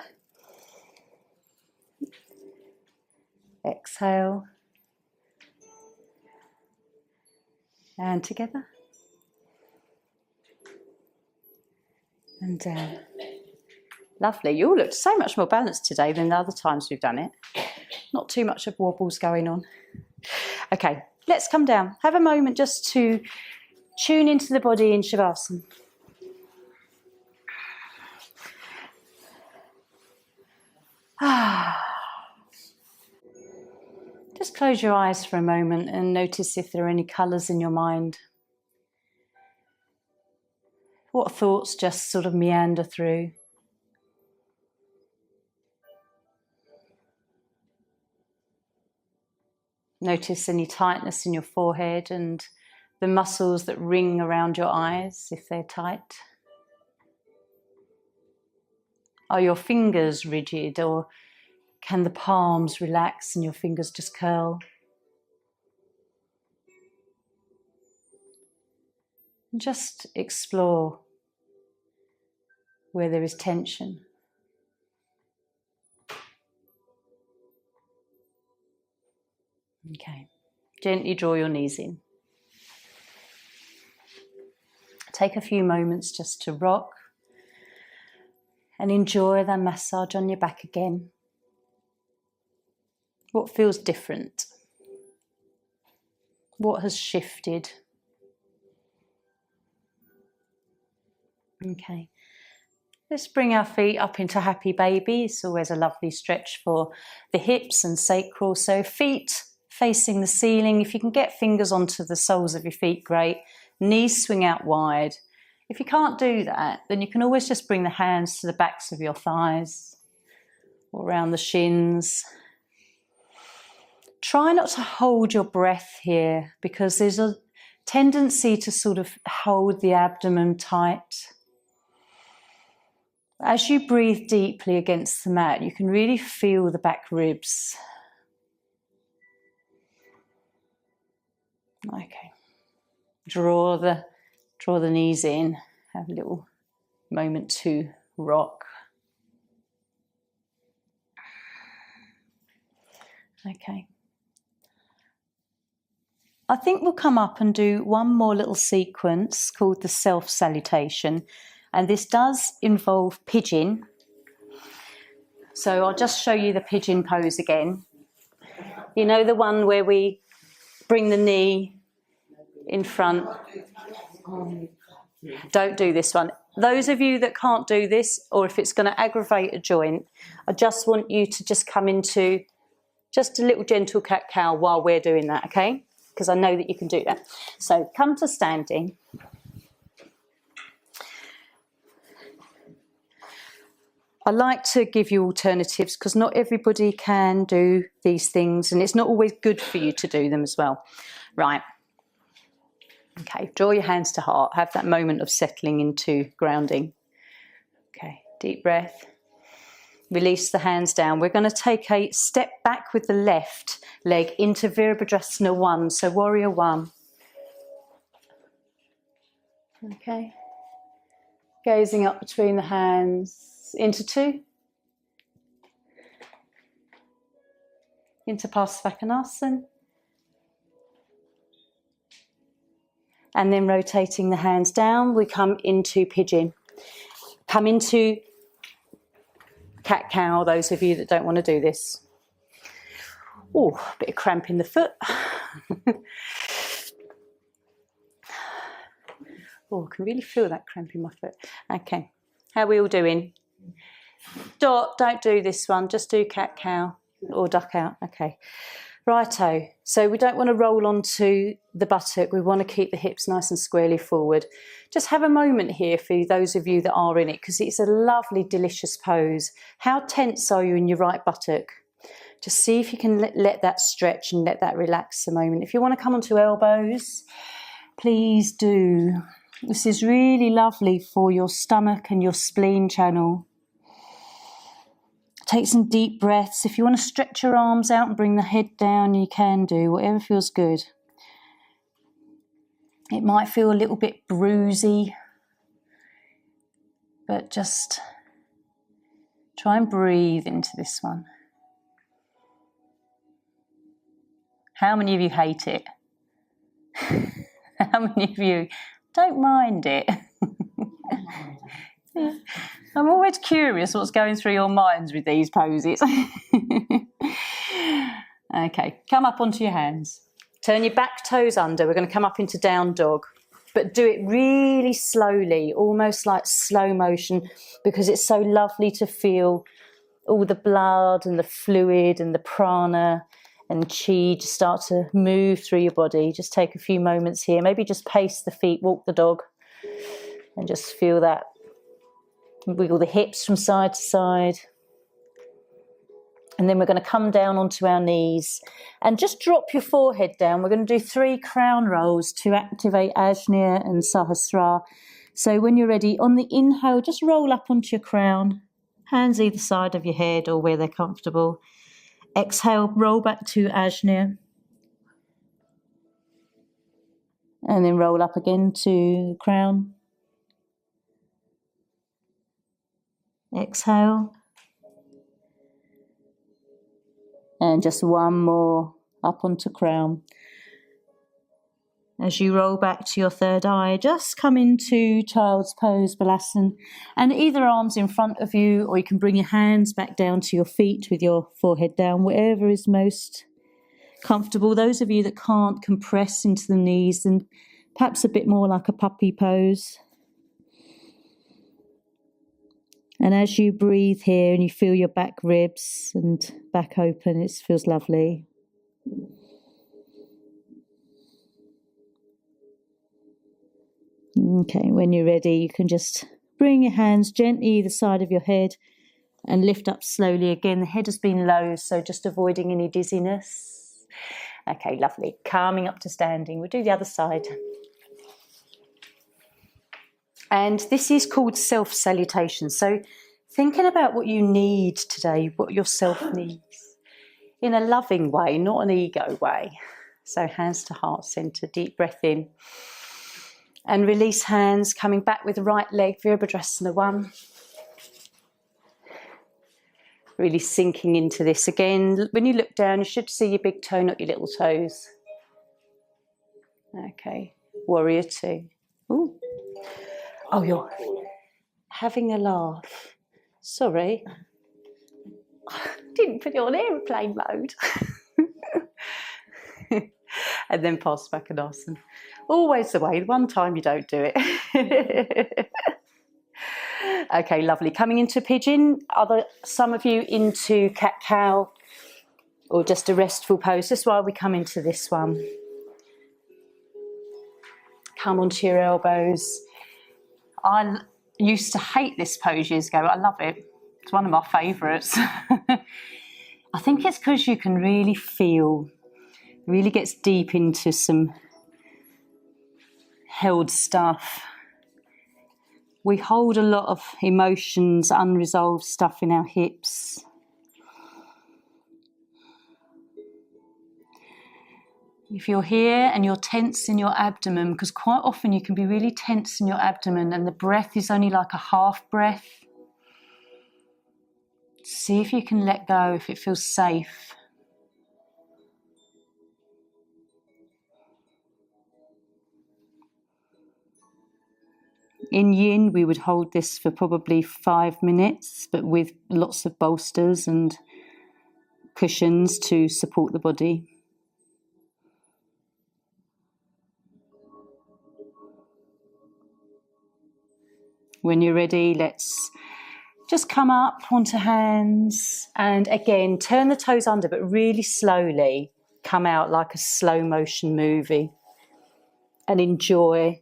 Exhale. And together. And down. Lovely. You all look so much more balanced today than the other times we've done it. Not too much of wobbles going on. Okay, let's come down. Have a moment just to tune into the body in Shavasana. Just close your eyes for a moment and notice if there are any colours in your mind. What thoughts just sort of meander through? Notice any tightness in your forehead and the muscles that ring around your eyes if they're tight. Are your fingers rigid, or can the palms relax and your fingers just curl? And just explore where there is tension. Okay, gently draw your knees in. Take a few moments just to rock and enjoy the massage on your back again. What feels different? What has shifted? Okay, let's bring our feet up into happy baby. It's always a lovely stretch for the hips and sacral. So feet facing the ceiling. If you can get fingers onto the soles of your feet, great. Knees swing out wide. If you can't do that, then you can always just bring the hands to the backs of your thighs or around the shins. Try not to hold your breath here because there's a tendency to sort of hold the abdomen tight. As you breathe deeply against the mat, you can really feel the back ribs. Okay. Draw the knees in. Have a little moment to rock. Okay. I think we'll come up and do one more little sequence called the self-salutation. And this does involve pigeon. So I'll just show you the pigeon pose again. You know, the one where we bring the knee in front. Don't do this one. Those of you that can't do this, or if it's going to aggravate a joint, I just want you to just come into just a little gentle cat-cow while we're doing that, okay? Because I know that you can do that. So come to standing. I like to give you alternatives because not everybody can do these things and it's not always good for you to do them as well. Right. Okay, draw your hands to heart. Have that moment of settling into grounding. Okay, deep breath. Release the hands down. We're going to take a step back with the left leg into Virabhadrasana 1, so Warrior 1. Okay. Gazing up between the hands. Into 2. Into Parsvakonasana. And then rotating the hands down, we come into pigeon. Come into cat-cow, those of you that don't want to do this. Oh, a bit of cramp in the foot. Oh, I can really feel that cramp in my foot. Okay, how are we all doing? Dot, don't do this one, just do cat-cow or duck-out. Okay, righto. So we don't want to roll onto the buttock, we want to keep the hips nice and squarely forward. Just have a moment here for those of you that are in it, because it's a lovely, delicious pose. How tense are you in your right buttock? Just see if you can let that stretch and let that relax a moment. If you want to come onto elbows, please do. This is really lovely for your stomach and your spleen channel. Take some deep breaths. If you want to stretch your arms out and bring the head down, you can do, whatever feels good. It might feel a little bit bruisey, but just try and breathe into this one. How many of you hate it? How many of you don't mind it? Yeah. I'm always curious what's going through your minds with these poses. Okay, come up onto your hands. Turn your back toes under. We're going to come up into down dog, but do it really slowly, almost like slow motion, because it's so lovely to feel all the blood and the fluid and the prana and chi just start to move through your body. Just take a few moments here. Maybe just pace the feet, walk the dog, and just feel that. Wiggle the hips from side to side. And then we're going to come down onto our knees and just drop your forehead down. We're going to do 3 crown rolls to activate Ajna and Sahasrara. So when you're ready, on the inhale, just roll up onto your crown, hands either side of your head or where they're comfortable. Exhale, roll back to Ajna. And then roll up again to crown. Exhale. And just one more up onto crown. As you roll back to your third eye, just come into child's pose, Balasana, and either arms in front of you, or you can bring your hands back down to your feet with your forehead down, wherever is most comfortable. Those of you that can't compress into the knees, then perhaps a bit more like a puppy pose. And as you breathe here and you feel your back ribs and back open, it feels lovely. Okay, when you're ready, you can just bring your hands gently either side of your head and lift up slowly. Again, the head has been low, so just avoiding any dizziness. Okay, lovely. Calming up to standing. We'll do the other side. And this is called self-salutation. So thinking about what you need today, what yourself needs, in a loving way, not an ego way. So hands to heart center, deep breath in. And release hands, coming back with the right leg, Virabhadrasana 1. Really sinking into this. Again, when you look down, you should see your big toe, not your little toes. Okay, Warrior 2. Ooh. Oh, you're having a laugh. Sorry. Didn't put it on aeroplane mode. And then Parsvakonasana. Always the way. One time you don't do it. Okay, lovely. Coming into pigeon. Some of you into cat-cow or just a restful pose. Just while we come into this one. Come onto your elbows. I used to hate this pose years ago. I love it. It's one of my favourites. I think it's because you can really feel, really gets deep into some held stuff. We hold a lot of emotions, unresolved stuff in our hips. If you're here and you're tense in your abdomen, because quite often you can be really tense in your abdomen and the breath is only like a half breath. See if you can let go, if it feels safe. In yin, we would hold this for probably 5 minutes, but with lots of bolsters and cushions to support the body. When you're ready, let's just come up onto hands and again, turn the toes under, but really slowly come out like a slow motion movie and enjoy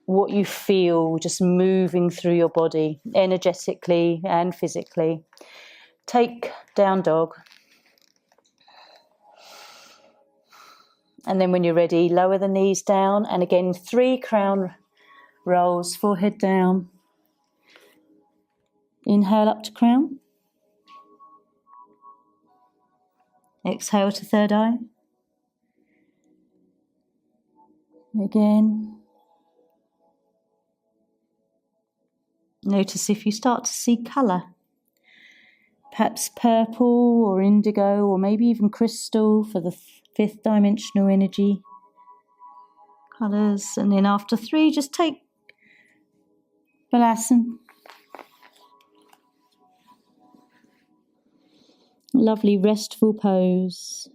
what you feel just moving through your body, energetically and physically. Take down dog. And then when you're ready, lower the knees down and again, 3 crown rolls, forehead down. Inhale up to crown. Exhale to third eye. Again. Notice if you start to see colour. Perhaps purple or indigo or maybe even crystal for the 5th dimensional energy. Colours. And then after 3, just take Balasana. Lovely restful pose,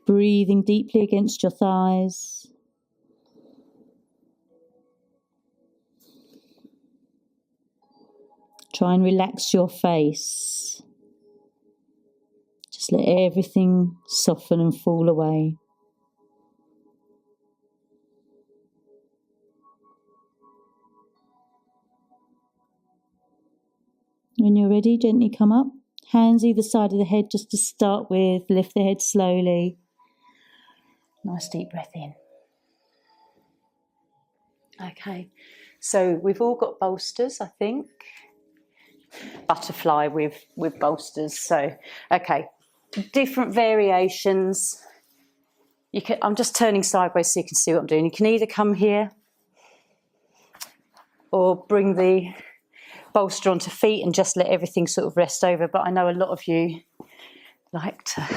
breathing deeply against your thighs. Try and relax your face. Just let everything soften and fall away. When you're ready, gently come up. Hands either side of the head just to start with. Lift the head slowly. Nice deep breath in. Okay, so we've all got bolsters, I think. Butterfly with bolsters. So, okay, different variations. You can. I'm just turning sideways so you can see what I'm doing. You can either come here or bring the bolster onto feet and just let everything sort of rest over. But I know a lot of you like to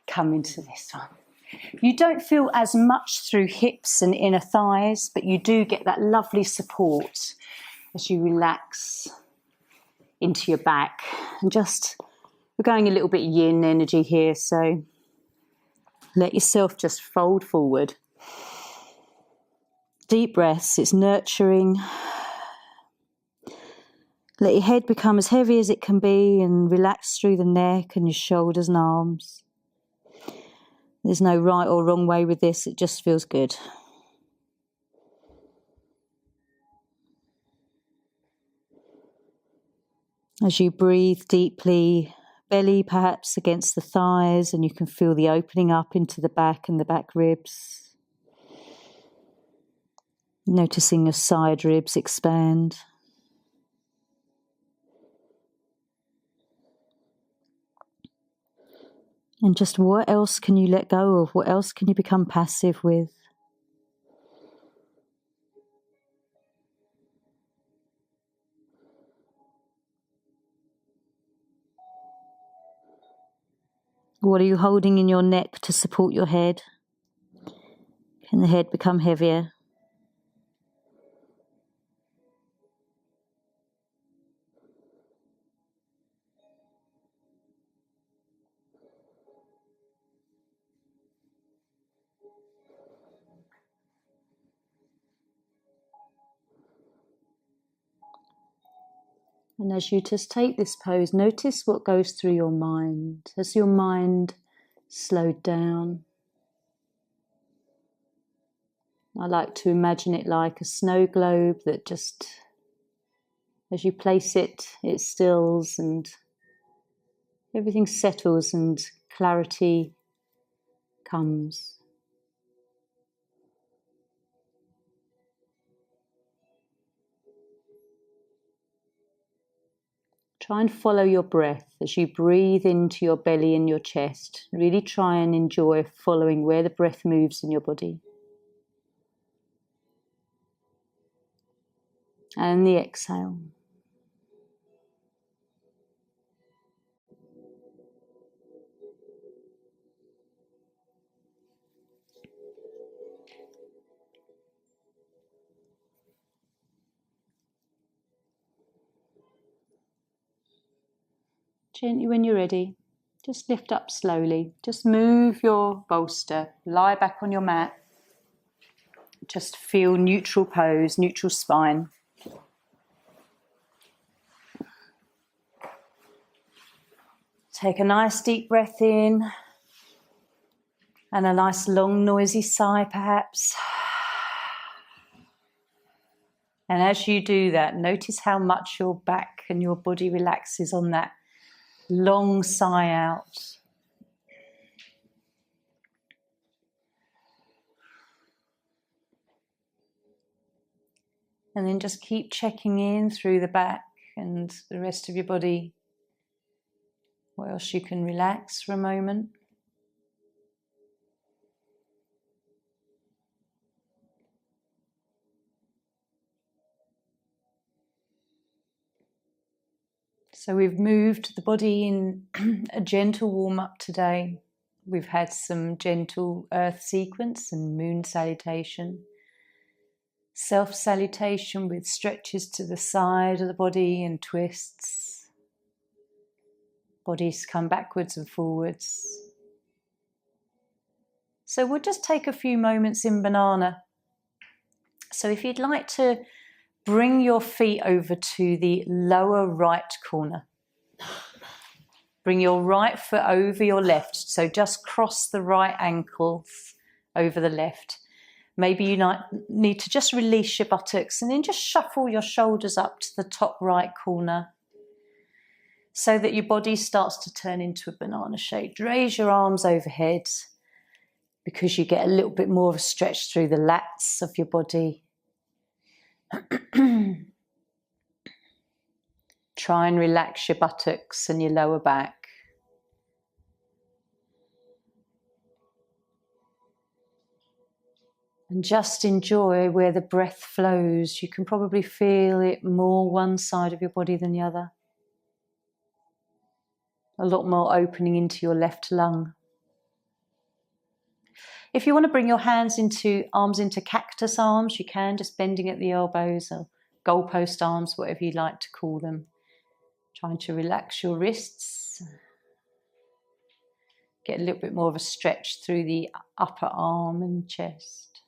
come into this one. You don't feel as much through hips and inner thighs, but you do get that lovely support as you relax into your back. And just, we're going a little bit yin energy here, so let yourself just fold forward. Deep breaths, it's nurturing. Let your head become as heavy as it can be and relax through the neck and your shoulders and arms. There's no right or wrong way with this, it just feels good. As you breathe deeply, belly perhaps against the thighs, and you can feel the opening up into the back and the back ribs. Noticing your side ribs expand. And just what else can you let go of? What else can you become passive with? What are you holding in your neck to support your head? Can the head become heavier? And as you just take this pose, notice what goes through your mind. Has your mind slowed down? I like to imagine it like a snow globe that just, as you place it, it stills and everything settles and clarity comes. Try and follow your breath as you breathe into your belly and your chest. Really try and enjoy following where the breath moves in your body. And the exhale. Gently, when you're ready, just lift up slowly. Just move your bolster, lie back on your mat. Just feel neutral pose, neutral spine. Take a nice deep breath in and a nice long noisy sigh perhaps. And as you do that, notice how much your back and your body relaxes on that long sigh out. And then just keep checking in through the back and the rest of your body. What else you can relax for a moment. So we've moved the body in a gentle warm-up today. We've had some gentle earth sequence and moon salutation. Self-salutation with stretches to the side of the body and twists. Bodies come backwards and forwards. So we'll just take a few moments in banana. So if you'd like to bring your feet over to the lower right corner. Bring your right foot over your left. So just cross the right ankles over the left. Maybe you need to just release your buttocks and then just shuffle your shoulders up to the top right corner so that your body starts to turn into a banana shape. Raise your arms overhead because you get a little bit more of a stretch through the lats of your body. Try and relax your buttocks and your lower back. And just enjoy where the breath flows. You can probably feel it more one side of your body than the other. A lot more opening into your left lung. If you want to bring your arms into cactus arms, you can, just bending at the elbows or goalpost arms, whatever you like to call them. Trying to relax your wrists. Get a little bit more of a stretch through the upper arm and chest.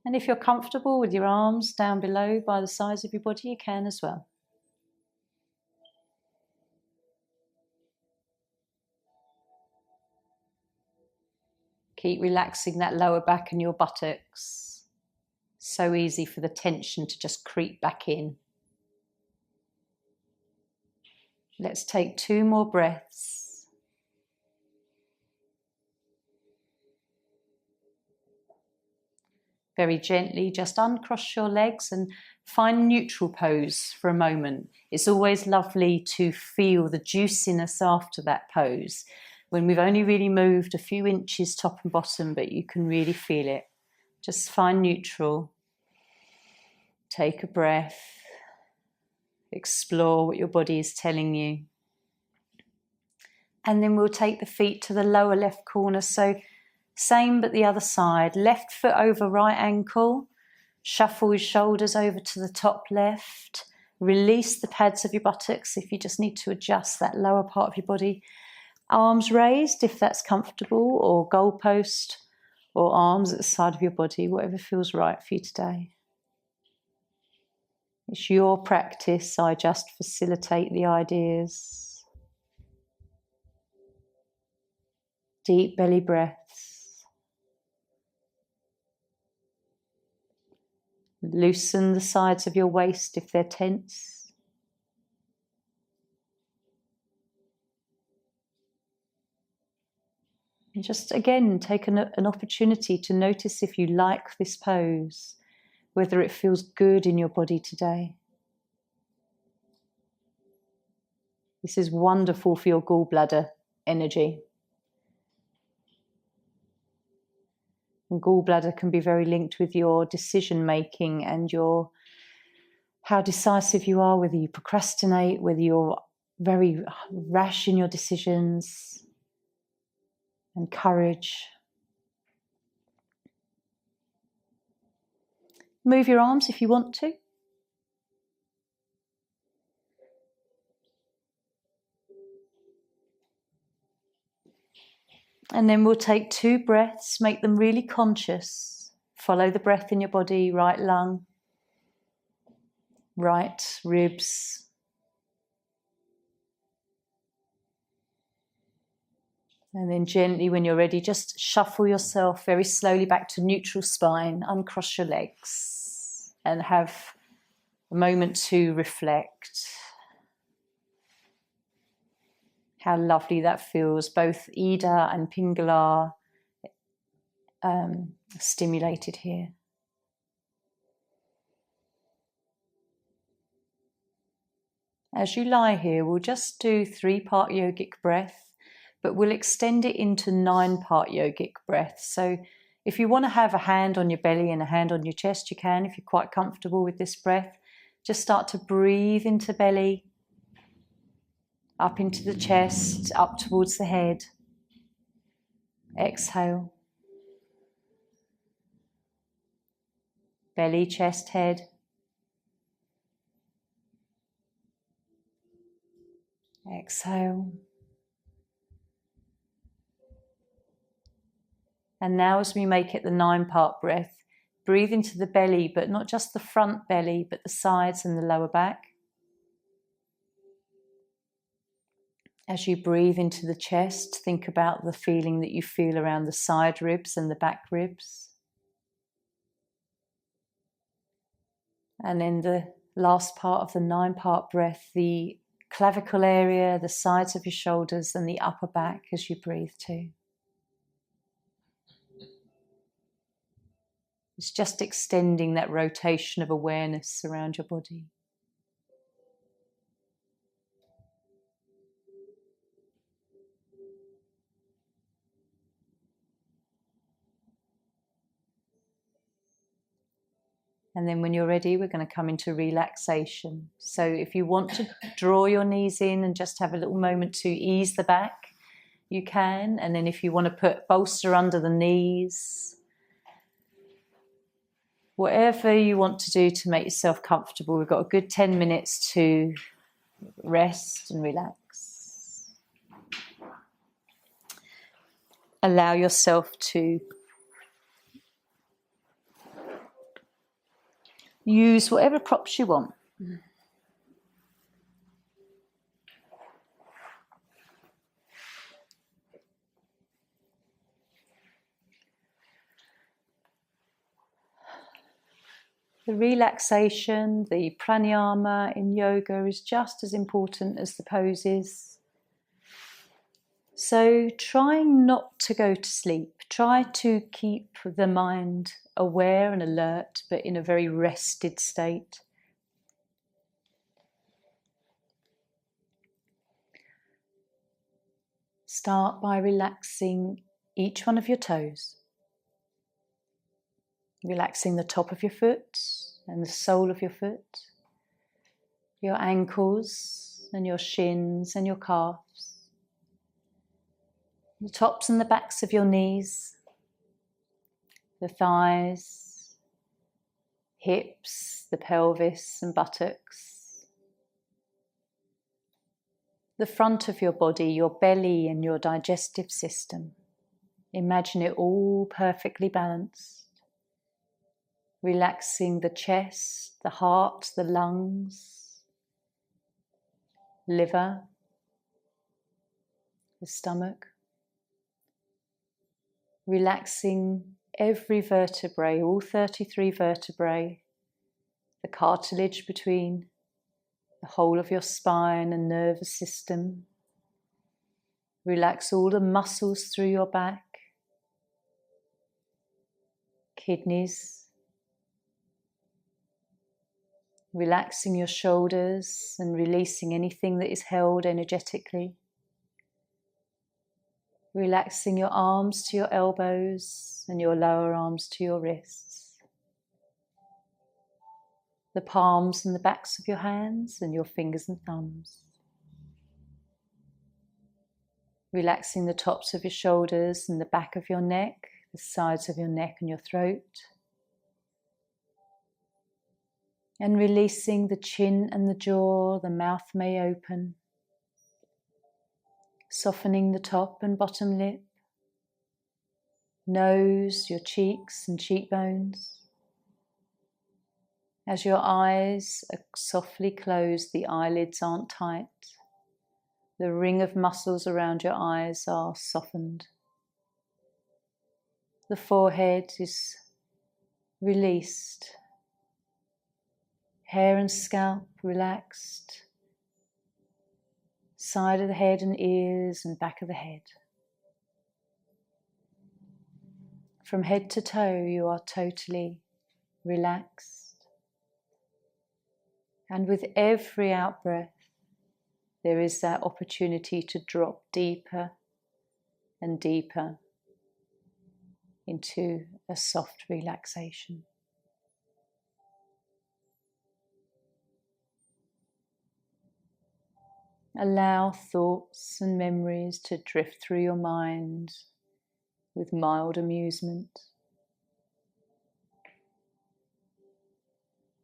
And if you're comfortable with your arms down below by the sides of your body, you can as well. Keep relaxing that lower back and your buttocks. So easy for the tension to just creep back in. Let's take 2 more breaths. Very gently, just uncross your legs and find neutral pose for a moment. It's always lovely to feel the juiciness after that pose, when we've only really moved a few inches top and bottom, but you can really feel it. Just find neutral. Take a breath. Explore what your body is telling you. And then we'll take the feet to the lower left corner. So same but the other side. Left foot over right ankle. Shuffle your shoulders over to the top left. Release the pads of your buttocks if you just need to adjust that lower part of your body. Arms raised if that's comfortable, or goalpost, or arms at the side of your body, whatever feels right for you today. It's your practice, I just facilitate the ideas. Deep belly breaths. Loosen the sides of your waist if they're tense. And just again, take an opportunity to notice if you like this pose, whether it feels good in your body today. This is wonderful for your gallbladder energy. And gallbladder can be very linked with your decision making and how decisive you are, whether you procrastinate, whether you're very rash in your decisions, and courage. Move your arms if you want to. And then we'll take 2 breaths, make them really conscious. Follow the breath in your body, right lung, right ribs. And then gently, when you're ready, just shuffle yourself very slowly back to neutral spine, uncross your legs, and have a moment to reflect. How lovely that feels, both Ida and Pingala stimulated here. As you lie here, we'll just do 3-part yogic breath, but we'll extend it into 9-part yogic breath. So if you want to have a hand on your belly and a hand on your chest, you can, if you're quite comfortable with this breath. Just start to breathe into belly, up into the chest, up towards the head. Exhale. Belly, chest, head. Exhale. And now as we make it the 9-part breath, breathe into the belly, but not just the front belly, but the sides and the lower back. As you breathe into the chest, think about the feeling that you feel around the side ribs and the back ribs. And in the last part of the 9-part breath, the clavicle area, the sides of your shoulders and the upper back as you breathe too. It's just extending that rotation of awareness around your body. And then when you're ready, we're going to come into relaxation. So if you want to draw your knees in and just have a little moment to ease the back, you can. And then if you want to put bolster under the knees, whatever you want to do to make yourself comfortable. We've got a good 10 minutes to rest and relax. Allow yourself to use whatever props you want. The relaxation, the pranayama in yoga is just as important as the poses. So trying not to go to sleep, try to keep the mind aware and alert, but in a very rested state. Start by relaxing each one of your toes. Relaxing the top of your foot and the sole of your foot, your ankles and your shins and your calves, the tops and the backs of your knees, the thighs, hips, the pelvis and buttocks, the front of your body, your belly and your digestive system. Imagine it all perfectly balanced. Relaxing the chest, the heart, the lungs, liver, the stomach. Relaxing every vertebrae, all 33 vertebrae, the cartilage between the whole of your spine and nervous system. Relax all the muscles through your back, kidneys. Relaxing your shoulders and releasing anything that is held energetically. Relaxing your arms to your elbows and your lower arms to your wrists. The palms and the backs of your hands and your fingers and thumbs. Relaxing the tops of your shoulders and the back of your neck, the sides of your neck and your throat. And releasing the chin and the jaw, the mouth may open. Softening the top and bottom lip, nose, your cheeks and cheekbones. As your eyes are softly closed, the eyelids aren't tight. The ring of muscles around your eyes are softened. The forehead is released. Hair and scalp relaxed. Side of the head and ears and back of the head. From head to toe, you are totally relaxed. And with every out-breath, there is that opportunity to drop deeper and deeper into a soft relaxation. Allow thoughts and memories to drift through your mind with mild amusement.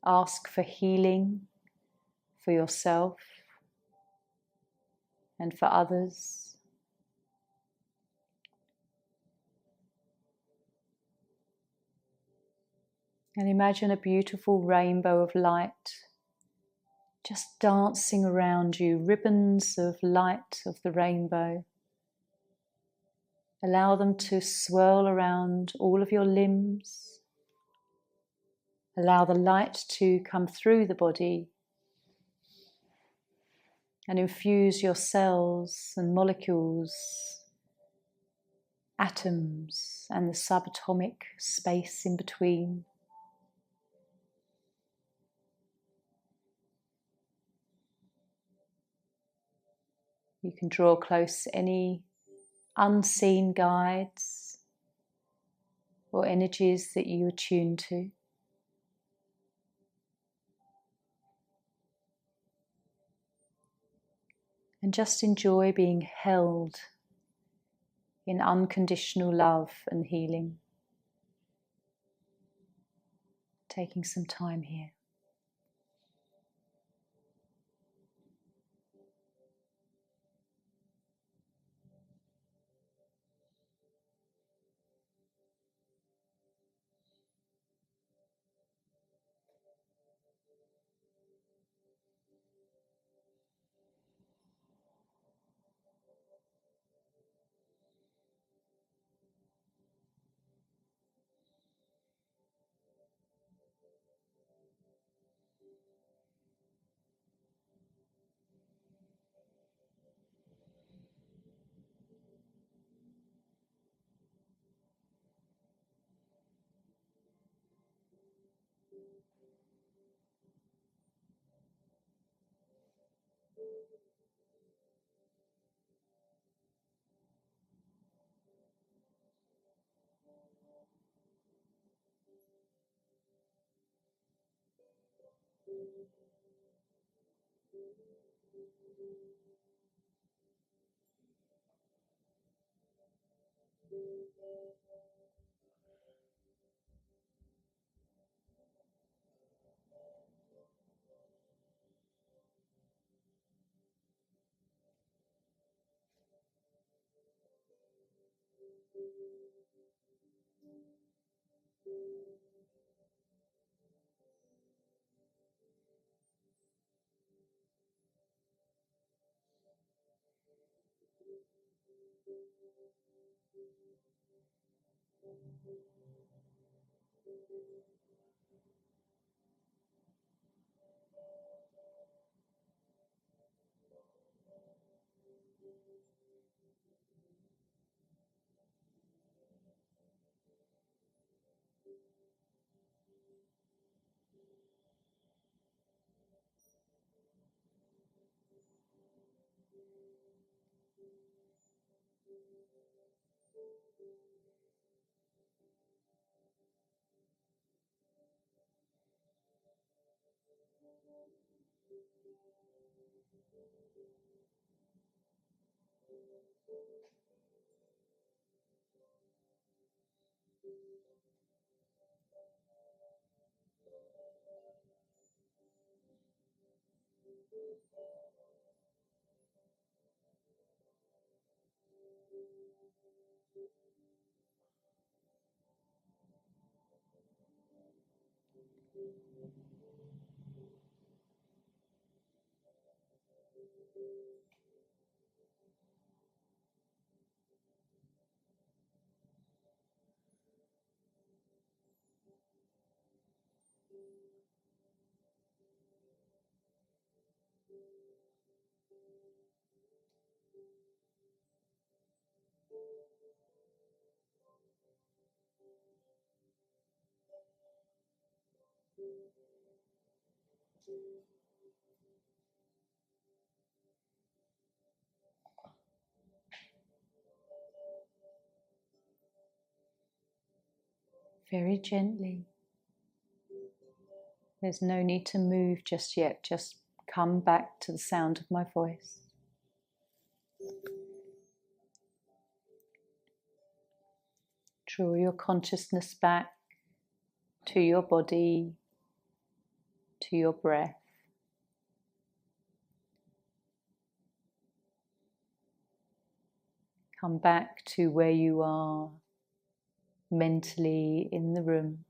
Ask for healing for yourself and for others. And imagine a beautiful rainbow of light just dancing around you, ribbons of light of the rainbow. Allow them to swirl around all of your limbs. Allow the light to come through the body and infuse your cells and molecules, atoms, and the subatomic space in between. You can draw close any unseen guides or energies that you attune to. And just enjoy being held in unconditional love and healing. Taking some time here. Very gently. There's no need to move just yet. Just come back to the sound of my voice. Draw your consciousness back to your body, to your breath. Come back to where you are mentally in the room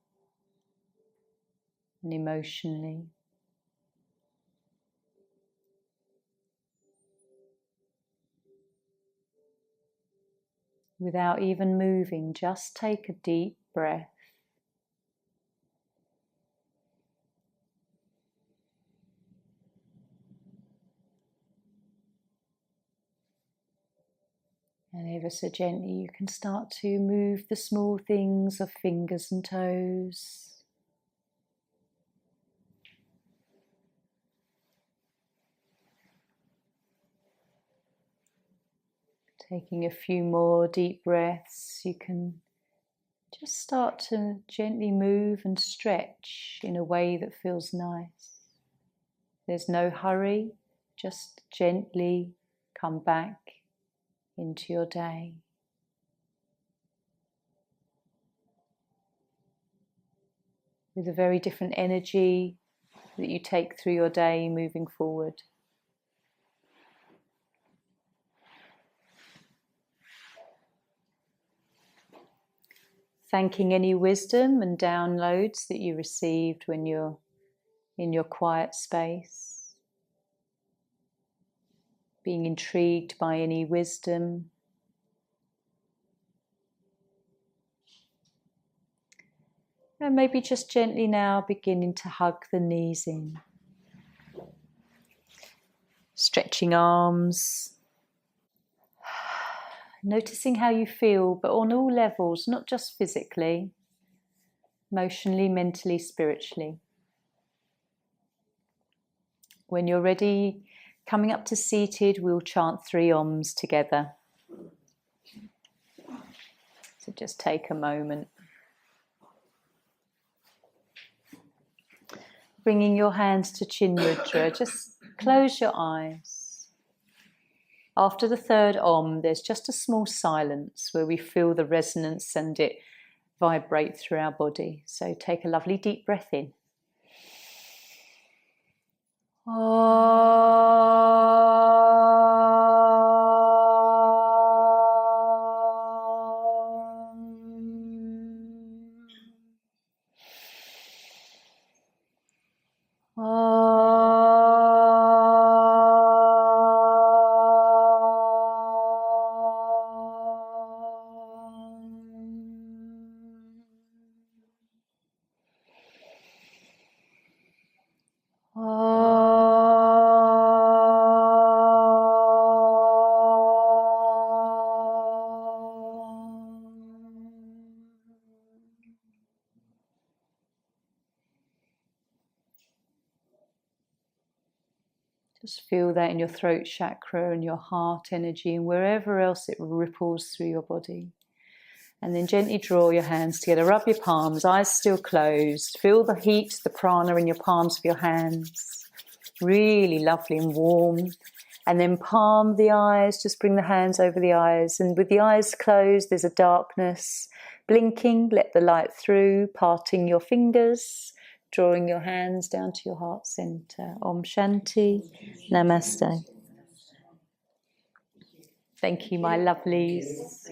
and emotionally. Without even moving, just take a deep breath. And ever so gently you can start to move the small things of fingers and toes. Taking a few more deep breaths, you can just start to gently move and stretch in a way that feels nice. There's no hurry, just gently come back into your day. With a very different energy that you take through your day moving forward. Thanking any wisdom and downloads that you received when you're in your quiet space. Being intrigued by any wisdom. And maybe just gently now beginning to hug the knees in. Stretching arms. Noticing how you feel, but on all levels, not just physically, emotionally, mentally, spiritually. When you're ready, coming up to seated, we'll chant 3 Oms together. So just take a moment. Bringing your hands to Chin Mudra, just close your eyes. After the 3rd Om, there's just a small silence where we feel the resonance and it vibrate through our body. So take a lovely deep breath in. Just feel that in your throat chakra and your heart energy and wherever else it ripples through your body. And then gently draw your hands together, rub your palms, eyes still closed. Feel the heat, the prana in your palms of your hands. Really lovely and warm. And then palm the eyes, just bring the hands over the eyes. And with the eyes closed, there's a darkness. Blinking, let the light through, parting your fingers. Drawing your hands down to your heart center. Om Shanti, Namaste. Thank you, my lovelies.